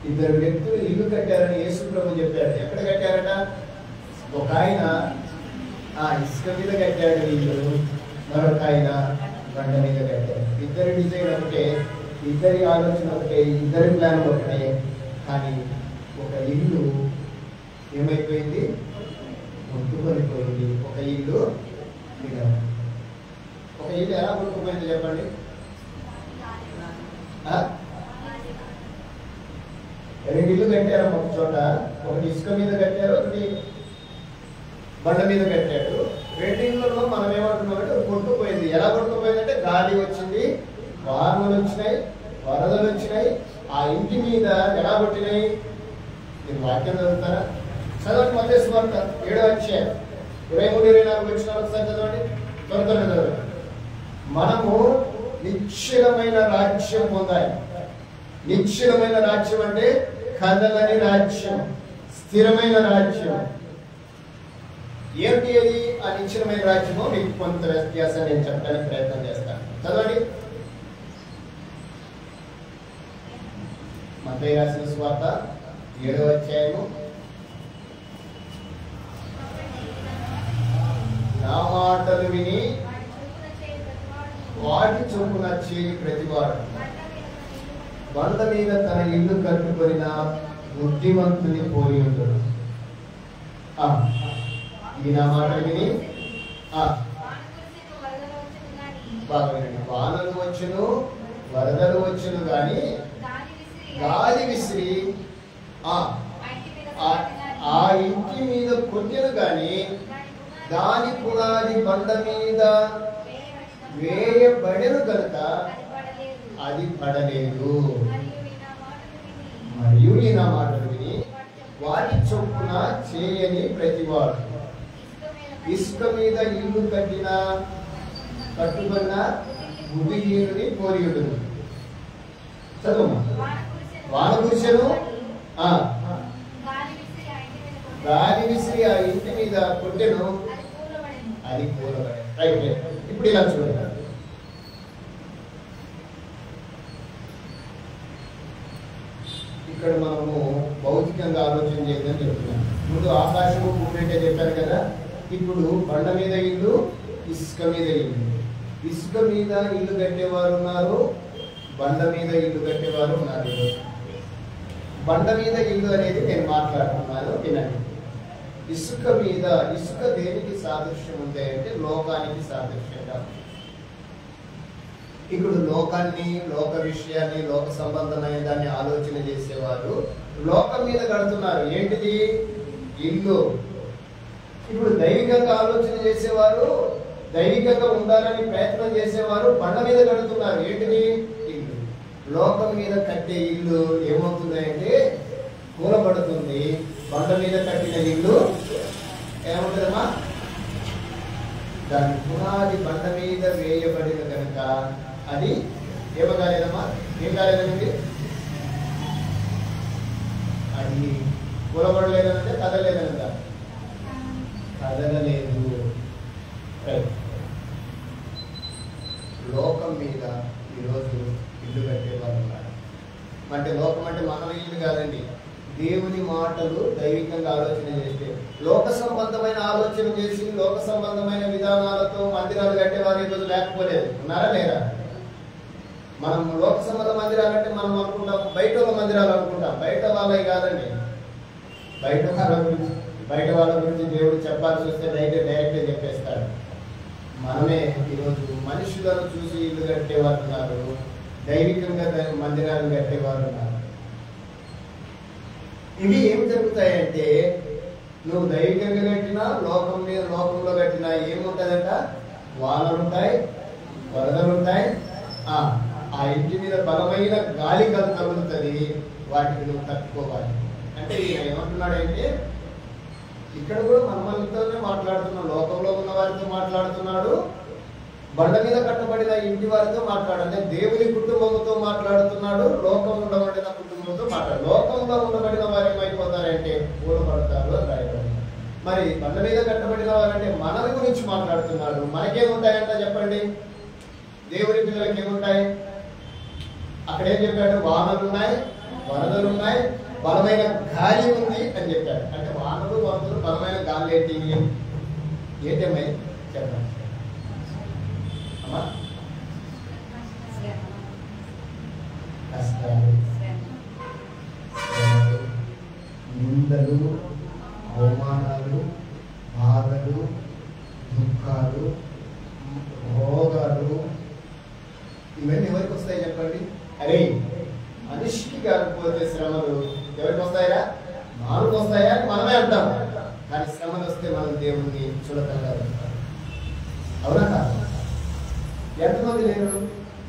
ఇద్దరు వ్యక్తులు ఇల్లు కట్టారని యేసు ప్రభు చెప్పారు. ఎక్కడ కట్టారట? ఒక ఆయన ఇసుక మీద కట్టాడు ఇల్లు, మరొక ఆయన బండ మీద కట్టారు. ఇద్దరి డిజైన్ ఒకటే, ఇద్దరి ఆలోచన ఒకటే, ఇద్దరి ప్లాన్ ఒకటే. కానీ ఒక ఇల్లు ఏమైపోయింది? కొట్టుకొనిపోయింది. ఒక ఇల్లు ఒక ఇల్లు ఎలా కొట్టుకుపోయింది చెప్పండి? రెండు ఇల్లు కట్టారు ఒక చోట. ఒకటి ఇసుక మీద కట్టారు, ఒకటి బండ మీద కట్టాడు. రెండింటిలో మనం ఏమంటున్నామంటే కొట్టుకుపోయింది. ఎలా కొట్టుకుపోయిందంటే గాలి వచ్చింది, వానలు వచ్చినాయి, వరదలు వచ్చినాయి. ఆ ఇంటి మీద ఎలా కొట్టినాయి? మీరు వాక్యం చదువుతారా? చదవండి. మత్తయి సువార్త 7వ అధ్యాయం 23-24 వచ్చిన ఒకసారి చదవండి. త్వరగా చదవండి. మనము నిశ్చలమైన రాజ్యం పొందాలి. నిశ్చలమైన రాజ్యం అంటే కదలని రాజ్యం, స్థిరమైన రాజ్యం. ఏమిటి అది ఆ నిశ్చలమైన రాజ్యము? మీకు కొంత వ్యత్యాసాన్ని నేను చెప్పడానికి ప్రయత్నం చేస్తాను. చదవండి. మత్తయి రాసిన సువార్త 7వ అధ్యాయము. నా మాటలు విని వాటి చొప్పున చేయి ప్రతివాడు బండ మీద తన ఇల్లు కట్టుకొనిన బుద్ధిమంతుని పోలి ఉంటాడు. ఈ నా మాటలు విని బాగా వినండి. వానలు వచ్చును వరదలు వచ్చును గాని గాలి విసిరి ఆ ఇంటి మీద కొట్టెను గాని దాని పునాది బండ మీద వేయబడెను కనుక అది పడలేదు. మరియు ఈ నా మాటలు విని వాటి చొప్పున చేయని ప్రతివాడు ఇసుక మీద ఇల్లు కట్టుకున్న బుద్ధిహీనుని పోలియుడు. చదువు. వాన కురిసెను, గాలి విసిరి ఆ ఇంటి మీద కొట్టెను, అది కూలబడెను. రైట్. ఇప్పుడు ఇలా చూడండి. ఇక్కడ మనము భౌతికంగా ఆలోచన చేయదని చెప్తున్నాం. ముందు ఆకాశము భూమి అంటే చెప్పారు కదా. ఇప్పుడు బండ మీద ఇల్లు, ఇసుక మీద ఇల్లు. ఇసుక మీద ఇల్లు కట్టేవారు ఉన్నారు, బండ మీద ఇల్లు కట్టేవారు ఉన్నారు. బండ మీద ఇల్లు అనేది నేను మాట్లాడుతున్నాను, వినండి. ఇసుక మీద, ఇసుక దేనికి సాదృశ్యం ఉంది అంటే లోకానికి సాదృశ్యంగా. ఇప్పుడు లోకాన్ని, లోక విషయాన్ని, లోక సంబంధమైన దాన్ని ఆలోచన చేసేవారు లోకం మీద కడుతున్నారు. ఏంటిది? ఇల్లు. ఇప్పుడు దైవికంగా ఆలోచన చేసేవారు, దైవికంగా ఉండాలని ప్రయత్నం చేసేవారు బండ మీద కడుతున్నారు. ఏంటిది? ఇల్లు. లోకం మీద కట్టే ఇల్లు ఏమవుతుందంటే కూలబడుతుంది. బండ మీద కట్టిన ఇల్లు ఏమవుతుందమ్మా? దాని పునాది బండ మీద వేయబడిన కనుక అది ఏమో కాలేదమ్మా? ఏం కాలేదండి? అది కూలబడలేదంటే కదలేదంట, కదలలేదు. లోకం మీద ఈరోజు ఇల్లు కట్టేవారు ఉన్నారు. అంటే లోకం అంటే మన ఇల్లు కాదండి, దేవుని మాటలు దైవికంగా ఆలోచన చేస్తే, లోక సంబంధమైన ఆలోచన చేసి లోక సంబంధమైన విధానాలతో మందిరాలు కట్టేవారు ఈరోజు లేకపోలేదు. ఉన్నారా లేరా? మనం లోక సంబంధ మందిరాలు అంటే మనం అనుకుంటాం బయట మందిరాలు అనుకుంటాం. బయట వాళ్ళవి కాదండి. బయట వాళ్ళ గురించి దేవుడు చెప్పాల్సి వస్తే డైరెక్ట్గా చెప్పేస్తాడు. మనమే ఈరోజు మనుషులను చూసి ఇల్లు కట్టేవారు ఉన్నారు, దైవికంగా మందిరాలు కట్టేవారు ఉన్నారు. ఇవి ఏం జరుగుతాయంటే నువ్వు దైవికంగా కట్టినా లోకంలో కట్టినా ఏముంటుందంట? వానలుంటాయి, వరదలుంటాయి, ఆ ఇంటి మీద బలమైన గాలి తగులుతుంది, వాటికి నువ్వు తట్టుకోవాలి. అంటే ఏమంటున్నాడంటే ఇక్కడ కూడా మనతోనే మాట్లాడుతున్నాడు, లోకంలో ఉన్న వారితో మాట్లాడుతున్నాడు, బండ మీద కట్టబడిన ఇంటి వారితో మాట్లాడాలి. దేవుని కుటుంబంతో మాట్లాడుతున్నాడు, లోకంలో ఉండబడిన కుటుంబంతో మాట్లాడు. లోకంలో ఉండబడిన వారు ఏమైపోతారంటే కూలబడతారు అని రాయబడి. మరి బండ మీద కట్టబడిన వారంటే మనల గురించి మాట్లాడుతున్నాడు. మనకేముంటాయంట చెప్పండి? దేవుని పిల్లలకి ఏముంటాయి? అక్కడ ఏం చెప్పాడు? వానలున్నాయి, వరదలున్నాయి, బలమైన గాలి ఉంది అని చెప్పాడు. అంటే వానలు, వరదలు, బలమైన గాలి ఏంటి? ఏంటమ్మా చెప్పండి అమ్మా? కష్టాలు, నిందలు, అవమానాలు, బాధలు, దుఃఖాలు, రోగాలు, ఇవన్నీ ఎవరికి వస్తాయి చెప్పండి? అరే మనిషికి కాకపోతే శ్రమలు ఎవరికి వస్తాయా? మానవులకు వస్తాయా అని మనమే అంటాం. కానీ శ్రమలు వస్తే మనం దేవుణ్ణి చులకనగా ఉంటాం. అవునా కాదు? ఎంతమంది లేరు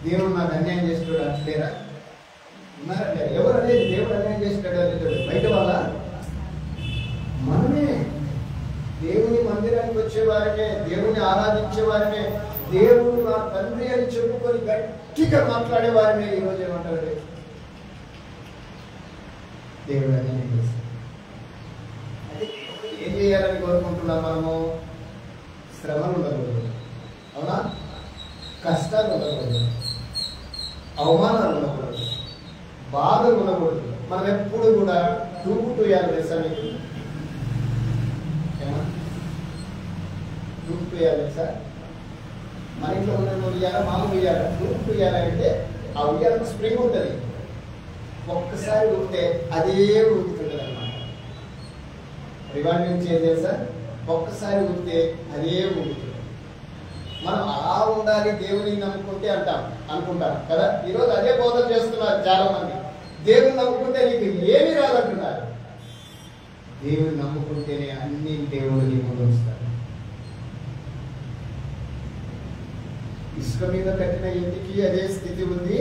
దేవుడు నాకు అన్యాయం చేస్తాడు అంటలేరా? ఉన్నారంటే ఎవరు అనేది దేవుడు అన్యాయం చేస్తాడు అనేది బయట వాళ్ళ? మనమే. దేవుని మందిరానికి వచ్చేవారినే, దేవుని ఆరాధించేవారినే, దేవుడు నా తండ్రి అని చెప్పుకొని గట్టిగా మాట్లాడేవారినే ఈరోజు ఏమంటారు? దేవుడు అన్యాయం చేస్తాడు. అంటే ఏం చేయాలని కోరుకుంటున్నాం మనము? బాధగా ఉండకూడదు. మనం ఎప్పుడు కూడా తూపుయాలి తెలుసా మీకు? తూపుయాలి తెలుసా? మన ఇంట్లో ఉన్న ఉయ్యాల మామూలు ఉయ్యాల. తూపు ఉయ్యాలంటే ఆ ఉయ్యాలకు స్ప్రింగ్ ఉంటుంది, ఒక్కసారి ఊపితే అదే ఊపుతుంటుంది అన్నమాట. రివాండింగ్ చేయాలి తెలుసా? ఒక్కసారి ఊపితే అదే ఊపుతుంది. మనం అలా ఉండాలి దేవుని నమ్ముకుంటే అనుకుంటాం కదా. ఈరోజు అదే బోధన చేస్తున్నారు చాలా మంది. దేవుని నమ్ముకుంటే నీకు ఏమి రాదంటున్నారు. దేవుని నమ్ముకుంటేనే అన్ని దేవుడు నీ ముందు వస్తాడు. ఇసుక మీద కట్టిన ఇంటికి అదే స్థితి ఉంది,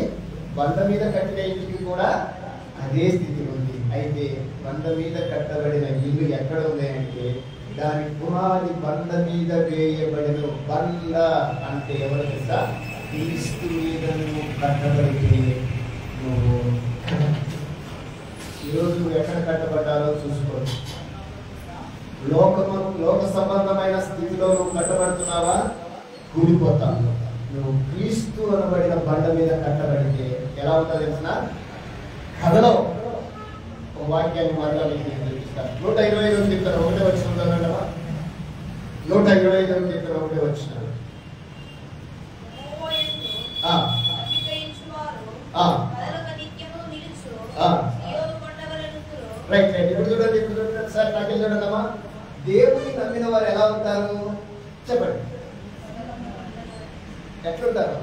బండ మీద కట్టిన ఇంటికి కూడా అదే స్థితి ఉంది. అయితే బండ మీద కట్టబడిన ఇల్లు ఎక్కడ ఉంది అంటే దాని పునాది బండ మీద వేయబడిన. బండ అంటే ఎవరు తెలుసా? క్రీస్తు మీద నువ్వు కట్టబడితే నువ్వు ఈరోజు నువ్వు ఎక్కడ కట్టబడ్డారో చూసుకోవచ్చు. లోక సంబంధమైన స్థితిలో నువ్వు కట్టబడుతున్నావా? కూలిపోతావు. నువ్వు క్రీస్తు అనబడిన బండ మీద కట్టబడితే ఎలా ఉంటుందో తెలిసిన కథలో ఒక వాక్యాన్ని మరలా మీకు చూపిస్తాను. 125 కీర్తన 1 వచనం. 125 కీర్తన 1 వచనం. Right right. ఇప్పుడు చూడండి, సార్ నాకేం చూడండి అమ్మా. దేవుని నమ్మిన వారు ఎలా ఉంటారు చెప్పండి? ఎట్లుంటారు?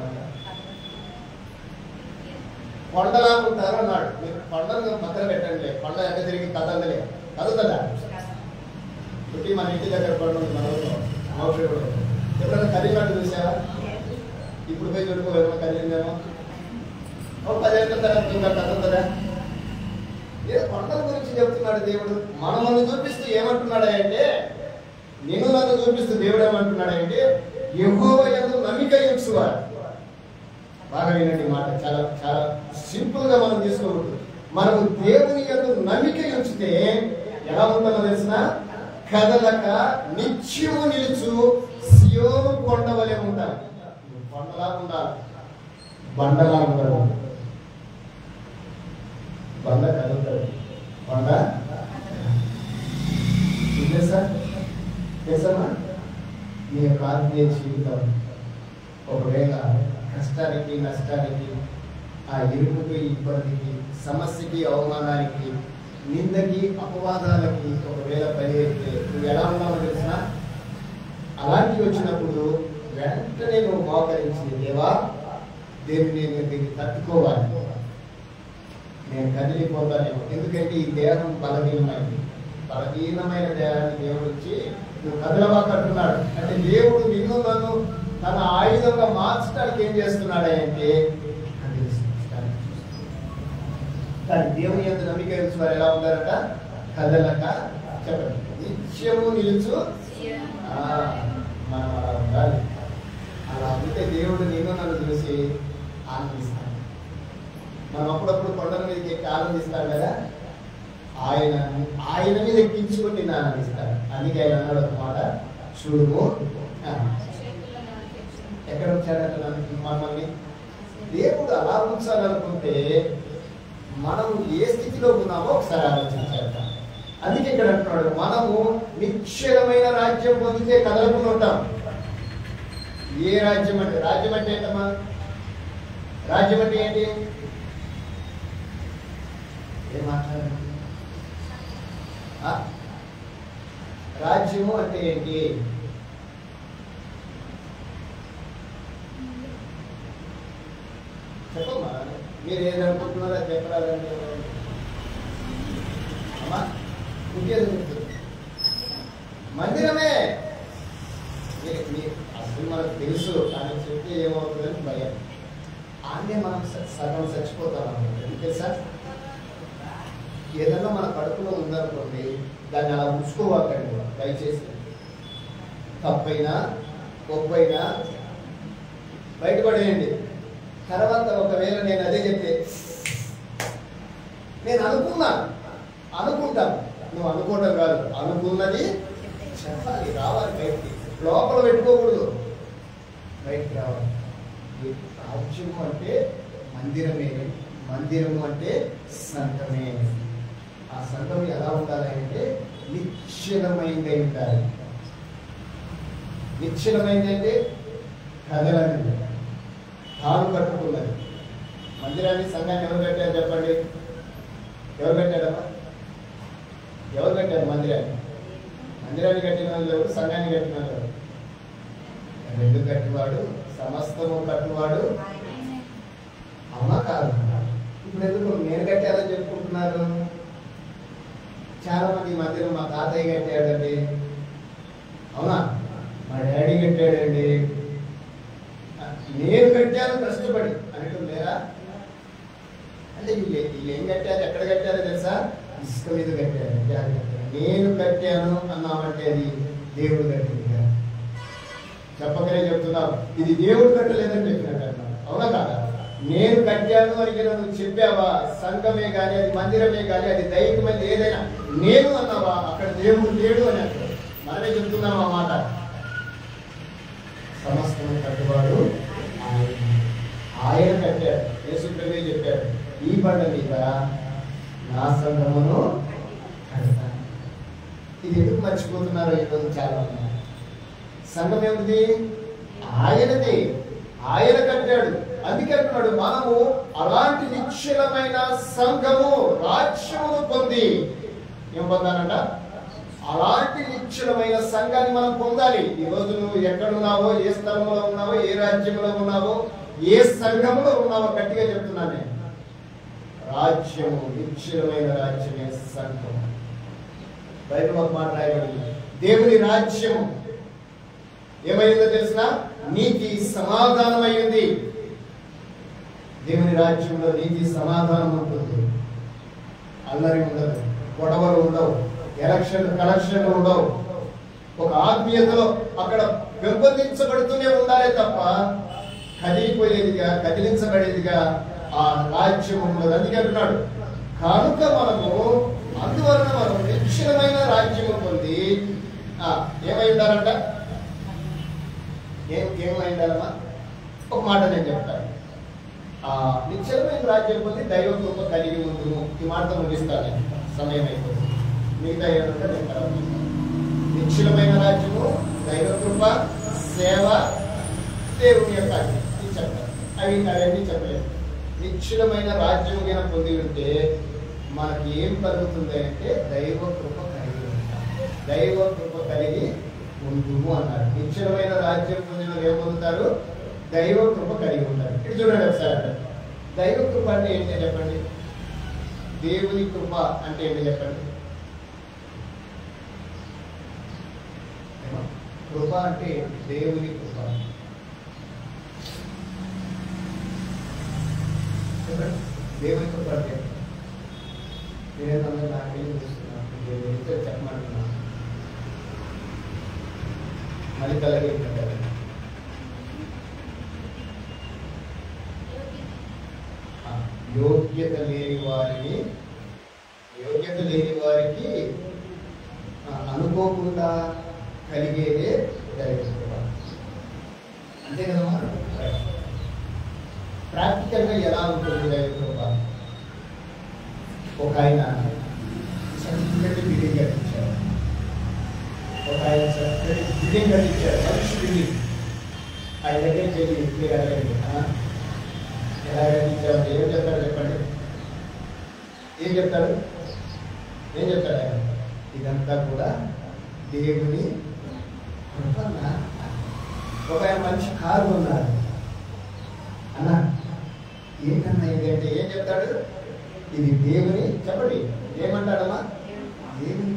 కొండలా ఉంటారు అన్నాడు. మీరు కొండను పక్కన పెట్టండి. కొండ ఎక్క తిరిగి కదలలే, కదుతుందా? ఇప్పుడు మన ఇంటి దగ్గర కొండ ఉంది, మన ఊళ్ళో ఎప్పుడైనా కదిలినట్టు చూసావా? ఇప్పుడు పోయి చూడుకోవేమో, కదిలిందేమో. 10 ఏళ్ళ తర్వాత కదులుతుందా? ఏ కొండల గురించి చెప్తున్నాడు దేవుడు. మనల్ని చూపిస్తూ ఏమంటున్నాడు అంటే, నేను నన్ను చూపిస్తూ దేవుడు ఏమంటున్నాడు అంటే, యెహోవా యందు నమ్మిక ఉంచువారు. బాగా వినండి మాట, చాలా చాలా సింపుల్ గా మనం తీసుకోకూడదు. మనము దేవుని యందు నమ్మిక ఉంచితే ఎలా ఉంటుందో తెలిసిన కదలక నిత్యము నిలుచు సియోను కొండ వలె ఉంటాం. కొండలా ఉండాలి, బండలా ఉండదు. బండ కదులుతుంది, బండ తెలుసమ్మా. మీ యొక్క ఆత్మీయ జీవితం ఒకవేళ కష్టానికి, నష్టానికి, ఆ ఇరుకుకి, ఇబ్బందికి, సమస్యకి, అవమానానికి, నిందకి, అపవాదాలకి ఒకవేళ పరిగెత్తే నువ్వు ఎలా ఉన్నావో తెలిసిన అలాంటివి వచ్చినప్పుడు వెంటనే నువ్వు మోకరించి, దేవా దేవుని నేను దీన్ని తట్టుకోవాలి, నేను కదిలిపోతానేమో. ఎందుకంటే ఈ దేహం బలహీనమైన దేహాన్ని దేవుడు వచ్చి నువ్వు కదలవాకంటున్నాడు. అంటే దేవుడు నిన్ను నన్ను తన ఆయుధంగా మార్చడానికి ఏం చేస్తున్నాడు అంటే కానీ దేవుని యందు నమ్మిక ఉంచు వారు ఎలా ఉంటారట? కదలక చెప్పండి నిత్యము నిలుచు. మనం అలా ఉండాలి. అలా ఉంటే దేవుడు నిన్ను నన్ను చూసి ఆనందిస్తాడు. మనం అప్పుడప్పుడు కొండల మీదకి ఎక్కి ఆనందిస్తాడు కదా, ఆయన మీద ఎక్కించుకొని నిన్ను ఆనందిస్తాడు. అందుకే ఆయన అన్నాడు ఒక మాట, చూడుము ఎక్కడ ఉంచాడంటే మనల్ని దేవుడు అలా ఉంచాలనుకుంటే మనము ఏ స్థితిలో ఉన్నామో ఒకసారి ఆలోచించాలి. అందుకే ఇక్కడ అంటున్నాడు, మనము నిశ్చలమైన రాజ్యం పొందితే కదలకుండా ఉంటాం. ఏ రాజ్యం అంటే? రాజ్యం అంటే ఏంటమ్మా? రాజ్యం అంటే ఏంటి? ఏం మాట్లాడాలి? రాజ్యము అంటే ఏంటి? చెప్పమ్మా, మీరు ఏదనుకుంటున్నారో చెప్పరాదండి అమ్మా. ఇంకేది మందిరమే. అసలు మనకు తెలుసు, కానీ చెప్తే ఏమవుతుందని భయం. ఆనే మనం సగం చచ్చిపోతాం అన్నమాట. తెలుసా? ఏదన్నా మన కడుపులో ఉందనుకోండి, దాన్ని అలా ఉంచుకోవాలండి దయచేసి. తప్పైనా ఒప్పైనా బయటపడేయండి. తర్వాత ఒకవేళ నేను అదే చెప్తే నేను అనుకుంటాను, నువ్వు అనుకోవడం కాదు, అనుకున్నది చెప్పాలి, రావాలి బయటికి. లోపల పెట్టుకోకూడదు, బయటికి రావాలి. రాజ్యం అంటే మందిరమే, మందిరము అంటే సంఘమే. ఆ సంఘం ఎలా ఉండాలి అంటే నిశ్చలమైంది ఉండాలి. నిశ్చలమైంది అంటే కదలని, తాను కట్టుకున్నది. మందిరాన్ని, సంఘాన్ని ఎవరు కట్టారు చెప్పండి? ఎవరు కట్టారమ్మా? ఎవరు కట్టారు మందిరాన్ని? మందిరాన్ని కట్టిన వాళ్ళు ఎవరు? సంఘాన్ని కట్టిన వాళ్ళు ఎవరు? రెండు కట్టివాడు, సమస్తము కట్టువాడు. అవునా కాదు? ఇప్పుడు ఎందుకు నేను కట్టాలని చెప్పుకుంటున్నారు? చాలా మంది మందిరం మా తాతయ్య కట్టాడండి, అవునా, మా డాడీ కట్టాడండి, నేను కట్టాను కష్టపడి అనటం లేరా? అంటే వీళ్ళు ఏం కట్టారు, ఎక్కడ కట్టారో తెలుసా? ఇసుక మీద కట్టారు, కట్టారు. నేను కట్టాను అన్నామంటే అది దేవుడు కట్టిందిగా. చెప్పకనే చెప్తున్నావు, ఇది దేవుడు కట్టలేదని చెప్పినట్టు అన్నావు. అవునా కాదా? నేను కట్టాను అని నువ్వు చెప్పావా? సంఘమే కానీ, అది మందిరమే కానీ, అది దైవికమైనది ఏదైనా నేను అన్నావా? అక్కడ దేవుడు లేడు అని అంటారు. మనమే చెప్తున్నాం ఆ మాట. సమస్తము కట్టువాడు ఆయన కట్టాడు. యేసు ప్రభువే చెప్పాడు, ఈ బండ మీద నా సంఘమును కడతాను. ఇది ఎందుకు మర్చిపోతున్నారో ఈరోజు చాలా మంది. సంఘం ఏమిటి? ఆయనది, ఆయన కట్టాడు. అందుకే అంటున్నాడు, మనము అలాంటి నిశ్చలమైన సంఘము, రాజ్యమును పొంది ఏం పొందాలంట? అలాంటి నిశ్చలమైన సంఘాన్ని మనం పొందాలి. ఈరోజు నువ్వు ఎక్కడున్నావో, ఏ స్థలంలో ఉన్నావో, ఏ రాజ్యంలో ఉన్నావో, ఏ సంఘంలో ఉన్నావో గట్టిగా చెప్తున్నాను నేను. రాజ్యము, నిశ్చలమైన రాజ్యమే సంఘం. బైబిల్ ఒక మాట రాయబడింది, దేవుని రాజ్యము ఏమైందో తెలిసిన? నీతి సమాధానం అయ్యింది. దేవుని రాజ్యంలో నీతి సమాధానం ఉంటుంది. అల్లరి ఉండదు, గొడవలు ఉండవు, కలెక్షన్లు ఉండవు. ఒక ఆత్మీయతలో అక్కడ పెంపొందించబడుతూనే ఉండాలి తప్ప కదిలిపోయేదిగా, కదిలించబడేదిగా ఆ రాజ్యం ఉండదు. అందుకే అంటున్నాడు, కనుక అందువలన మనం నిశ్చలమైన రాజ్యము పొంది ఏమై ఉండాలంట? ఏమై ఉండాలమ్మా? ఒక మాట నేను చెప్తాను. నిశ్చలమైన రాజ్యం పొంది దైవ కృప కలిగి ఉండును. ఈ మాటతో ముగిస్తాను, సమయం అయిపోతుంది. మిగతా ఏమంటే నేను తర్వాత నిశ్చలమైన రాజ్యము, దైవ కృప, సేవ, దేవుని యొక్క ఇది చెప్తాను. అవన్నీ చెప్పలేదు. నిశ్చలమైన రాజ్యం కింద పొంది ఉంటే మనకి ఏం కలుగుతుంది అంటే దైవ కృప కలిగి ఉంటాం. దైవ కృప కలిగి ఉండుము అన్నారు. నిశ్చలమైన రాజ్యం పొందిన ఏం పొందుతారు? దైవ కృప కలిగి ఉంటారు. ఇది చూడండి ఒకసారి. దైవ కృప అంటే ఏంటో చెప్పండి. దేవుని కృప అంటే ఏంటో చెప్పండి. కృప అంటే దేవుని కృప. దేవుని కృప అంటే నేనేందుకు నాకేం చూస్తున్నాను చెప్పమంటున్నాను. మళ్ళీ తలగే యోగ్యత లేని వారికి అనుకోకుండా కలిగేదే దైవ కృప. అంతే కదమ్మా? ప్రాక్టికల్గా ఎలా ఉంటుంది దైవ కృప? ఒక ఆయన చక్కటి బిల్డింగ్ కట్టించారు. మనిషి బిల్డింగ్. ఆయన దగ్గరికి వెళ్ళి మీరు అడగండి, ఎలా కట్టించారు? ఏం చెప్తాడు చెప్పండి? ఏం చెప్తాడు? ఆయన ఇదంతా కూడా దేవుని కృప. ఒక ఆయన మంచి కారు ఉన్నారు అన్న, ఏంటన్నా ఇది అంటే ఏం చెప్తాడు? ఇది దేవుని, చెప్పండి ఏమంటాడమ్మా? దేవుని.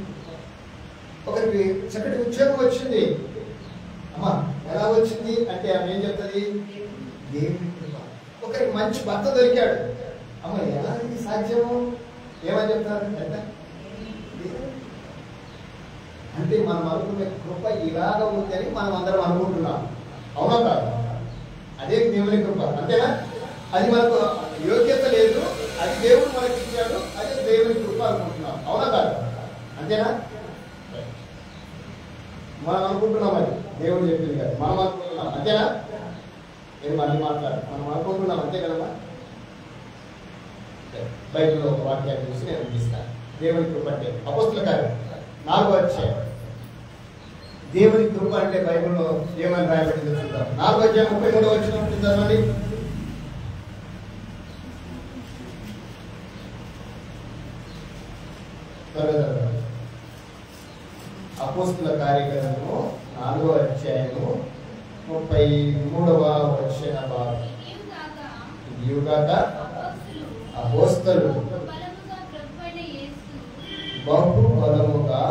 ఒకరికి చక్కటి ఉద్యోగం వచ్చింది, అమ్మా ఎలా వచ్చింది అంటే ఆమె ఏం చెప్తుంది? దేవుని కృప. ఒకరికి మంచి భర్త దొరికాడు, అమ్మ ఎలా ఇది సాధ్యము? ఏమని చెప్తారు? అంటే మనం అనుకునే కృప ఇలాగ ఉందని మనం అందరం అనుకుంటున్నాం. అవునా కాదు? అదే దేవుని కృప, అంతేనా? అది మనకు యోగ్యత లేదు, అది దేవుడు మనకి ఇచ్చాడు, అదే దేవుని కృప అనుకుంటున్నాం. అవునా కాదు? అంతేనా? మనం అనుకుంటున్నాం, అది దేవుడు చెప్పింది కాదు, మనం అనుకుంటున్నాం. అంతేనా? నేను మళ్ళీ మాట్లాడు, మనం అనుకుంటున్నాం, అంతే కదమ్మా? బైబిల్లో ఒక వాక్యాన్ని చూసి నేను అందిస్తాను. దేవుని కృప అంటే అపోస్తలుల కార్యం 4వ అధ్యాయం. దేవుని కృప అంటే బైబిల్లో ఏమని రాయబడిందో చూద్దాం. 4వ అధ్యాయం 33వ వచనం చదవండి. అపోస్తలుల కార్యక్రమము 4వ అధ్యాయము 33వ వచన భాగం. ఇదియుగాక అపోస్తలులు బహు బలముగా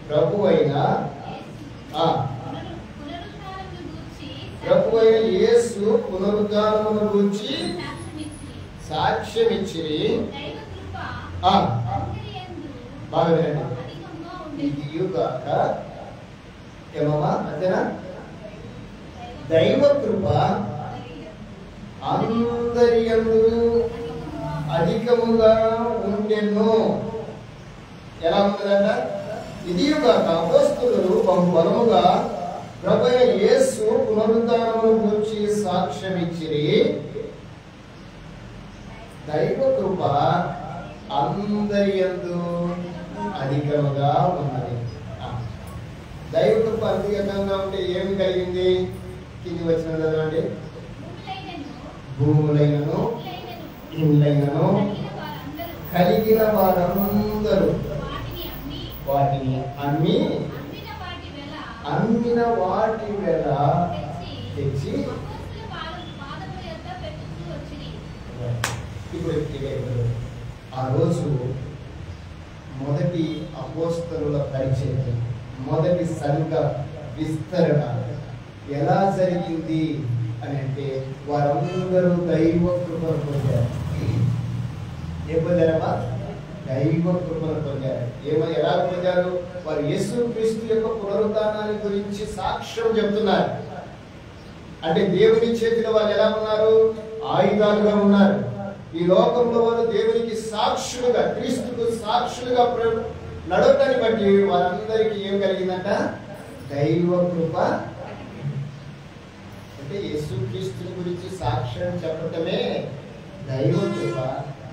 ప్రభువైన యేసు పునరుద్ధానమును గూర్చి సాక్ష్యమిచ్చిరి. బాగా వినండి. ఇదియుగాక ఏమమ్మా అంతేనా? దైవ కృప అందరి యందు అధికముగా ఉండెను. ఎలా ఉంటుందంట? ఇదియుగాక అపోస్తలులు బహు బలముగా ప్రభువైన యేసు పునరుద్ధానమును గూర్చి సాక్ష్యమిచ్చిరి. దైవ కృప అందరి యందు అధికముగా ఉన్నది. దైవ కృప అధికంగా ఉంటే ఏమి కలిగింది? కింది వచ్చిన చదవండి. భూములైనను ఇండ్లైనను కలిగిన వారందరూ వాటిని అమ్మిన వాటి వేళ తెచ్చి ఇప్పుడు ఆ రోజు మొదటి అపోస్తలుల పరిచయం, మొదటి సంఘ విస్తరణ ఎలా జరిగింది అని అంటే వారందరూ దైవ కృపను పొందారు. ఏం పొందారమ్మా? దైవ కృపను పొందారు. ఎలా పొందారు? వారు యేసుక్రీస్తు యొక్క పునరుద్ధానాన్ని గురించి సాక్ష్యం చెప్తున్నారు. అంటే దేవుని చేతిలో వాళ్ళు ఎలా ఉన్నారు? ఆయుధాలుగా ఉన్నారు. ఈ లోకంలో వారు దేవునికి సాక్షులుగా, క్రీస్తుకు సాక్షులుగా నడవటాన్ని బట్టి వారందరికీ ఏం కలిగిందంట? దైవ కృప. అంటే యేసుక్రీస్తు గురించి సాక్ష్యం చెప్పటమే దైవ కృప.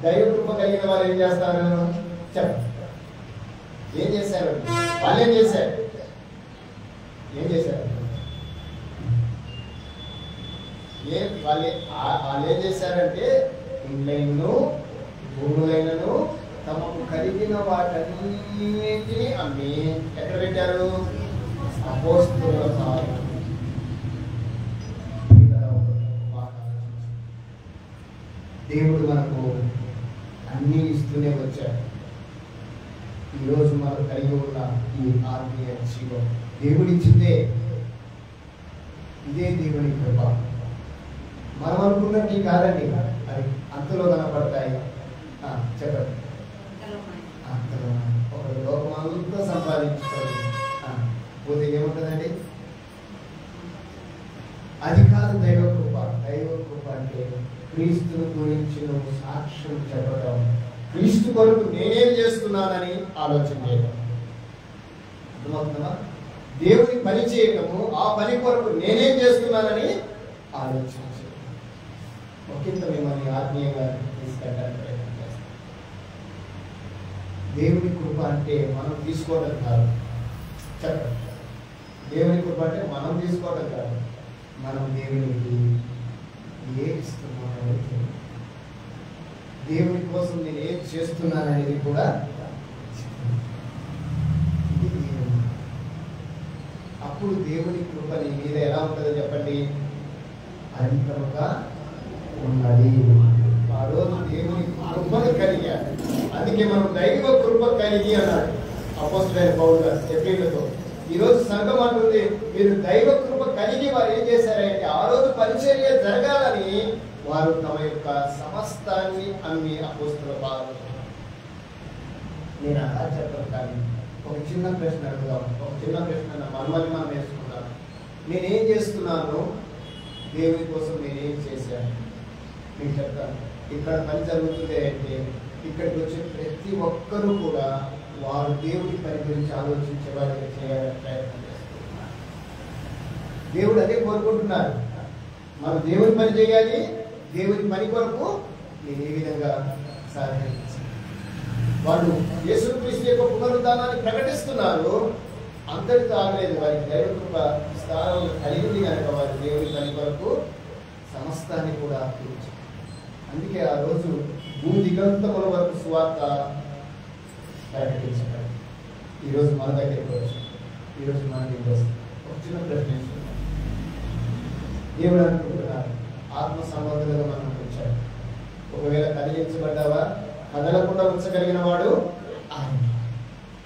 దైవ కృప కలిగిన వారు ఏం చేస్తారు? ఏం చేశారు? వాళ్ళు ఏం చేశారు? వాళ్ళు ఏం చేశారంటే ఇండ్లైనను భూములైనను తమకు కలిగిన వాటన్నిటిని అమ్మి ఎక్కడ పెట్టారు? అపోస్తలుల కార్యం. దేవుడు మనకు అన్నీ ఇస్తూనే వచ్చాడు. ఈరోజు మనం కలిగి ఉన్న ఈ ఆత్మీయ జీవం దేవుడిచ్చిందే. ఇదే దేవుని కృప. మనం అనుకున్నట్టు కాదండి, అది అంతలో కనపడతాయి. చెప్పండి. ఒక లోకమంతా సంపాదించుకోవాలి పోతే ఏముంటుందండి? అది కాదు దైవ కృప. దైవ కృప అంటే క్రీస్తుని గురించి నువ్వు సాక్ష్యం చెప్పడం, క్రీస్తు కొరకు నేనేం చేస్తున్నానని ఆలోచన చేయడం. అర్థమవుతుందా? దేవుని పని చేయటము, ఆ పని కొరకు నేనేం చేస్తున్నానని ఆలోచించడం. ఒకంత మిమ్మల్ని ఆత్మీయంగా తీసుకెళ్ళడానికి ప్రయత్నం చేస్తాం. దేవుని కృప అంటే మనం తీసుకోవడం కాదు. చెప్పండి. దేవుని కృప అంటే మనం తీసుకోవడం కాదు, మనం దేవునికి ఏది ఇస్తున్నామనేది, దేవుని కోసం నేను ఏది చేస్తున్నాననేది కూడా అప్పుడు దేవుని కృప నీ మీద ఎలా ఉంటుందో చెప్పండి? అధికముగా ఉన్నది. ఆ రోజు దేవుని కృపను కలిగారు. అందుకే మనం దైవ కృప కలిగి అన్నాడు అపోస్తలుడైన పౌలు గారు ఎఫెసీయులతో. ఈరోజు సంఘం అంటుంది మీరు దైవ కృప కలిగి వారు ఏం చేశారంటే ఆ రోజు పరిచర్య జరగాలని వారు తమ యొక్క సమస్తాన్ని అమ్మి అపోస్తలుల పాదముల. నేను అలా చెప్పను, కానీ ఒక చిన్న ప్రశ్న అడుగుదాం. ఒక చిన్న ప్రశ్న మనమని మనం వేసుకుందాం. నేనేం చేస్తున్నాను? దేవుని కోసం నేనేం చేశాను? మీకు చెప్తాను. ఇక్కడ పని జరుగుతుంది అంటే ఇక్కడికి వచ్చే ప్రతి ఒక్కరూ కూడా వారు దేవుడి పని గురించి ఆలోచించే వారికి చేయాలని ప్రయత్నం చేస్తున్నారు. దేవుడు అదే కోరుకుంటున్నారు. మనం దేవుని పని చేయాలి, దేవుని పని కొరకు నేను ఏ విధంగా సహకరించాను. వాళ్ళు యేసుక్రీస్తు యొక్క పునరుద్ధానాన్ని ప్రకటిస్తున్నారు, అంతటితో ఆగలేదు. వారికి దైవకృప స్థానం కలిగింది కనుక వారి దేవుని పని వరకు సమస్తాన్ని కూడా అర్పించారు. అందుకే ఆ రోజు భూదిగంతముల వరకు సువార్త ప్రకటించబడి ఈరోజు మన దగ్గరికి వచ్చి ఈరోజు మనం ఏం చేస్తాం? ఒక చిన్న ప్రశ్న దేవుడు అనుకుంటున్నారు ఆత్మ సంబంధులుగా మనం ఉంచాడు. ఒకవేళ కదిలించబడ్డావా, కదలకుండా ఉంచగలిగిన వాడు ఆయన.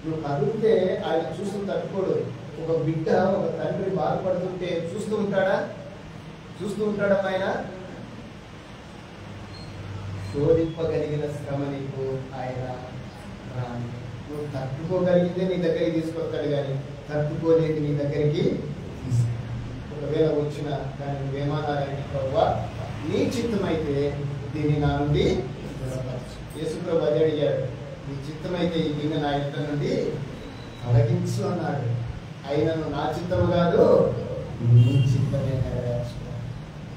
నువ్వు కదిలితే ఆయన చూస్తూ తట్టుకోడు. ఒక బిడ్డ, ఒక తండ్రి బాధపడుతుంటే చూస్తూ ఉంటాడా? చూస్తూ ఉంటాడా? ఆయన శోధింపగలిగిన శ్రమ నీకు ఆయన రాని. నువ్వు తట్టుకోగలిగితే నీ దగ్గరికి తీసుకొస్తాడు, కానీ తట్టుకోలేని నీ దగ్గరికి తీసుకు. ఒకవేళ వచ్చిన దాన్ని నువ్వేమన్నారంటే, ప్రభువా నీ చిత్తమైతే దీన్ని నా నుండి యేసుప్రభు అదే అడిగాడు, నీ చిత్తమైతే ఈ గిన్నె నా ఇంట నుండి తొలగించు అన్నాడు. అయినను నా చిత్తము కాదు, నీ చిత్తమే నెరవేర్చుకో.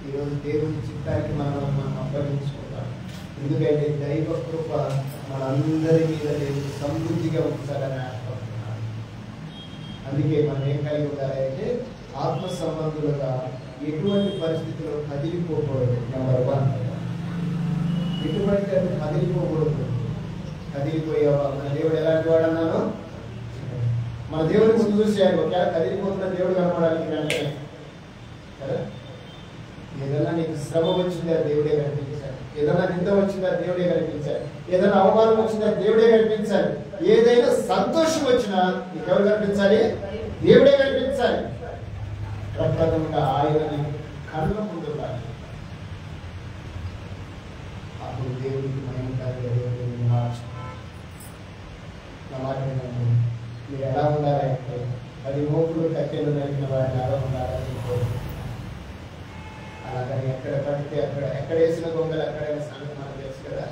ఈరోజు దేవుని చిత్తానికి మనం అప్పగించుకుంటాం. ఎందుకంటే దైవ కృప మనందరి మీద లేదు సమృద్ధిగా ఉంచాలని ఆశపడుతున్నాడు. అందుకే మనం ఏం కలిగి ఉండాలంటే ఆత్మ సంబంధులుగా ఎటువంటి పరిస్థితుల్లో కదిలిపోకూడదు. నెంబర్ 1, ఎటువంటి కదిలిపోకూడదు. కదిలిపోయావా? మన దేవుడు ఎలాంటి వాడు అన్నాను? మన దేవుడిని ముందు చూసాడు. ఒకవేళ కదిలిపోతున్న దేవుడు కనపడానికి వెంటనే కదా. ఏదైనా నీకు శ్రమ వచ్చిందా, దేవుడే కనిపించాడు. ఏదైనా నింద వచ్చిందా, దేవుడే కనిపించాడు. ఏదైనా అవమానం వచ్చిందా, దేవుడే కనిపించాలి. ఏదైనా సంతోషం వచ్చినా నీకు ఎవరు కనిపించాలి? దేవుడే కనిపించాలి. ప్రప్రథంగా ఆయనని కళ్ళ ముందు ఉండాలి. అప్పుడు దేవుడికి మనం దేవుడిని మార్చు. నా మాట మీరు ఎలా ఉండాలంటే 10 మోపులు కట్టెలు నరికిన వారిని ఎలా ఉండాలని కోరుకుంటున్నాను. అలాగని ఎక్కడ పడితే ఎక్కడ వేసిన గొంగలు ఎక్కడైనా సంగతి మనకు తెలుసు కదా.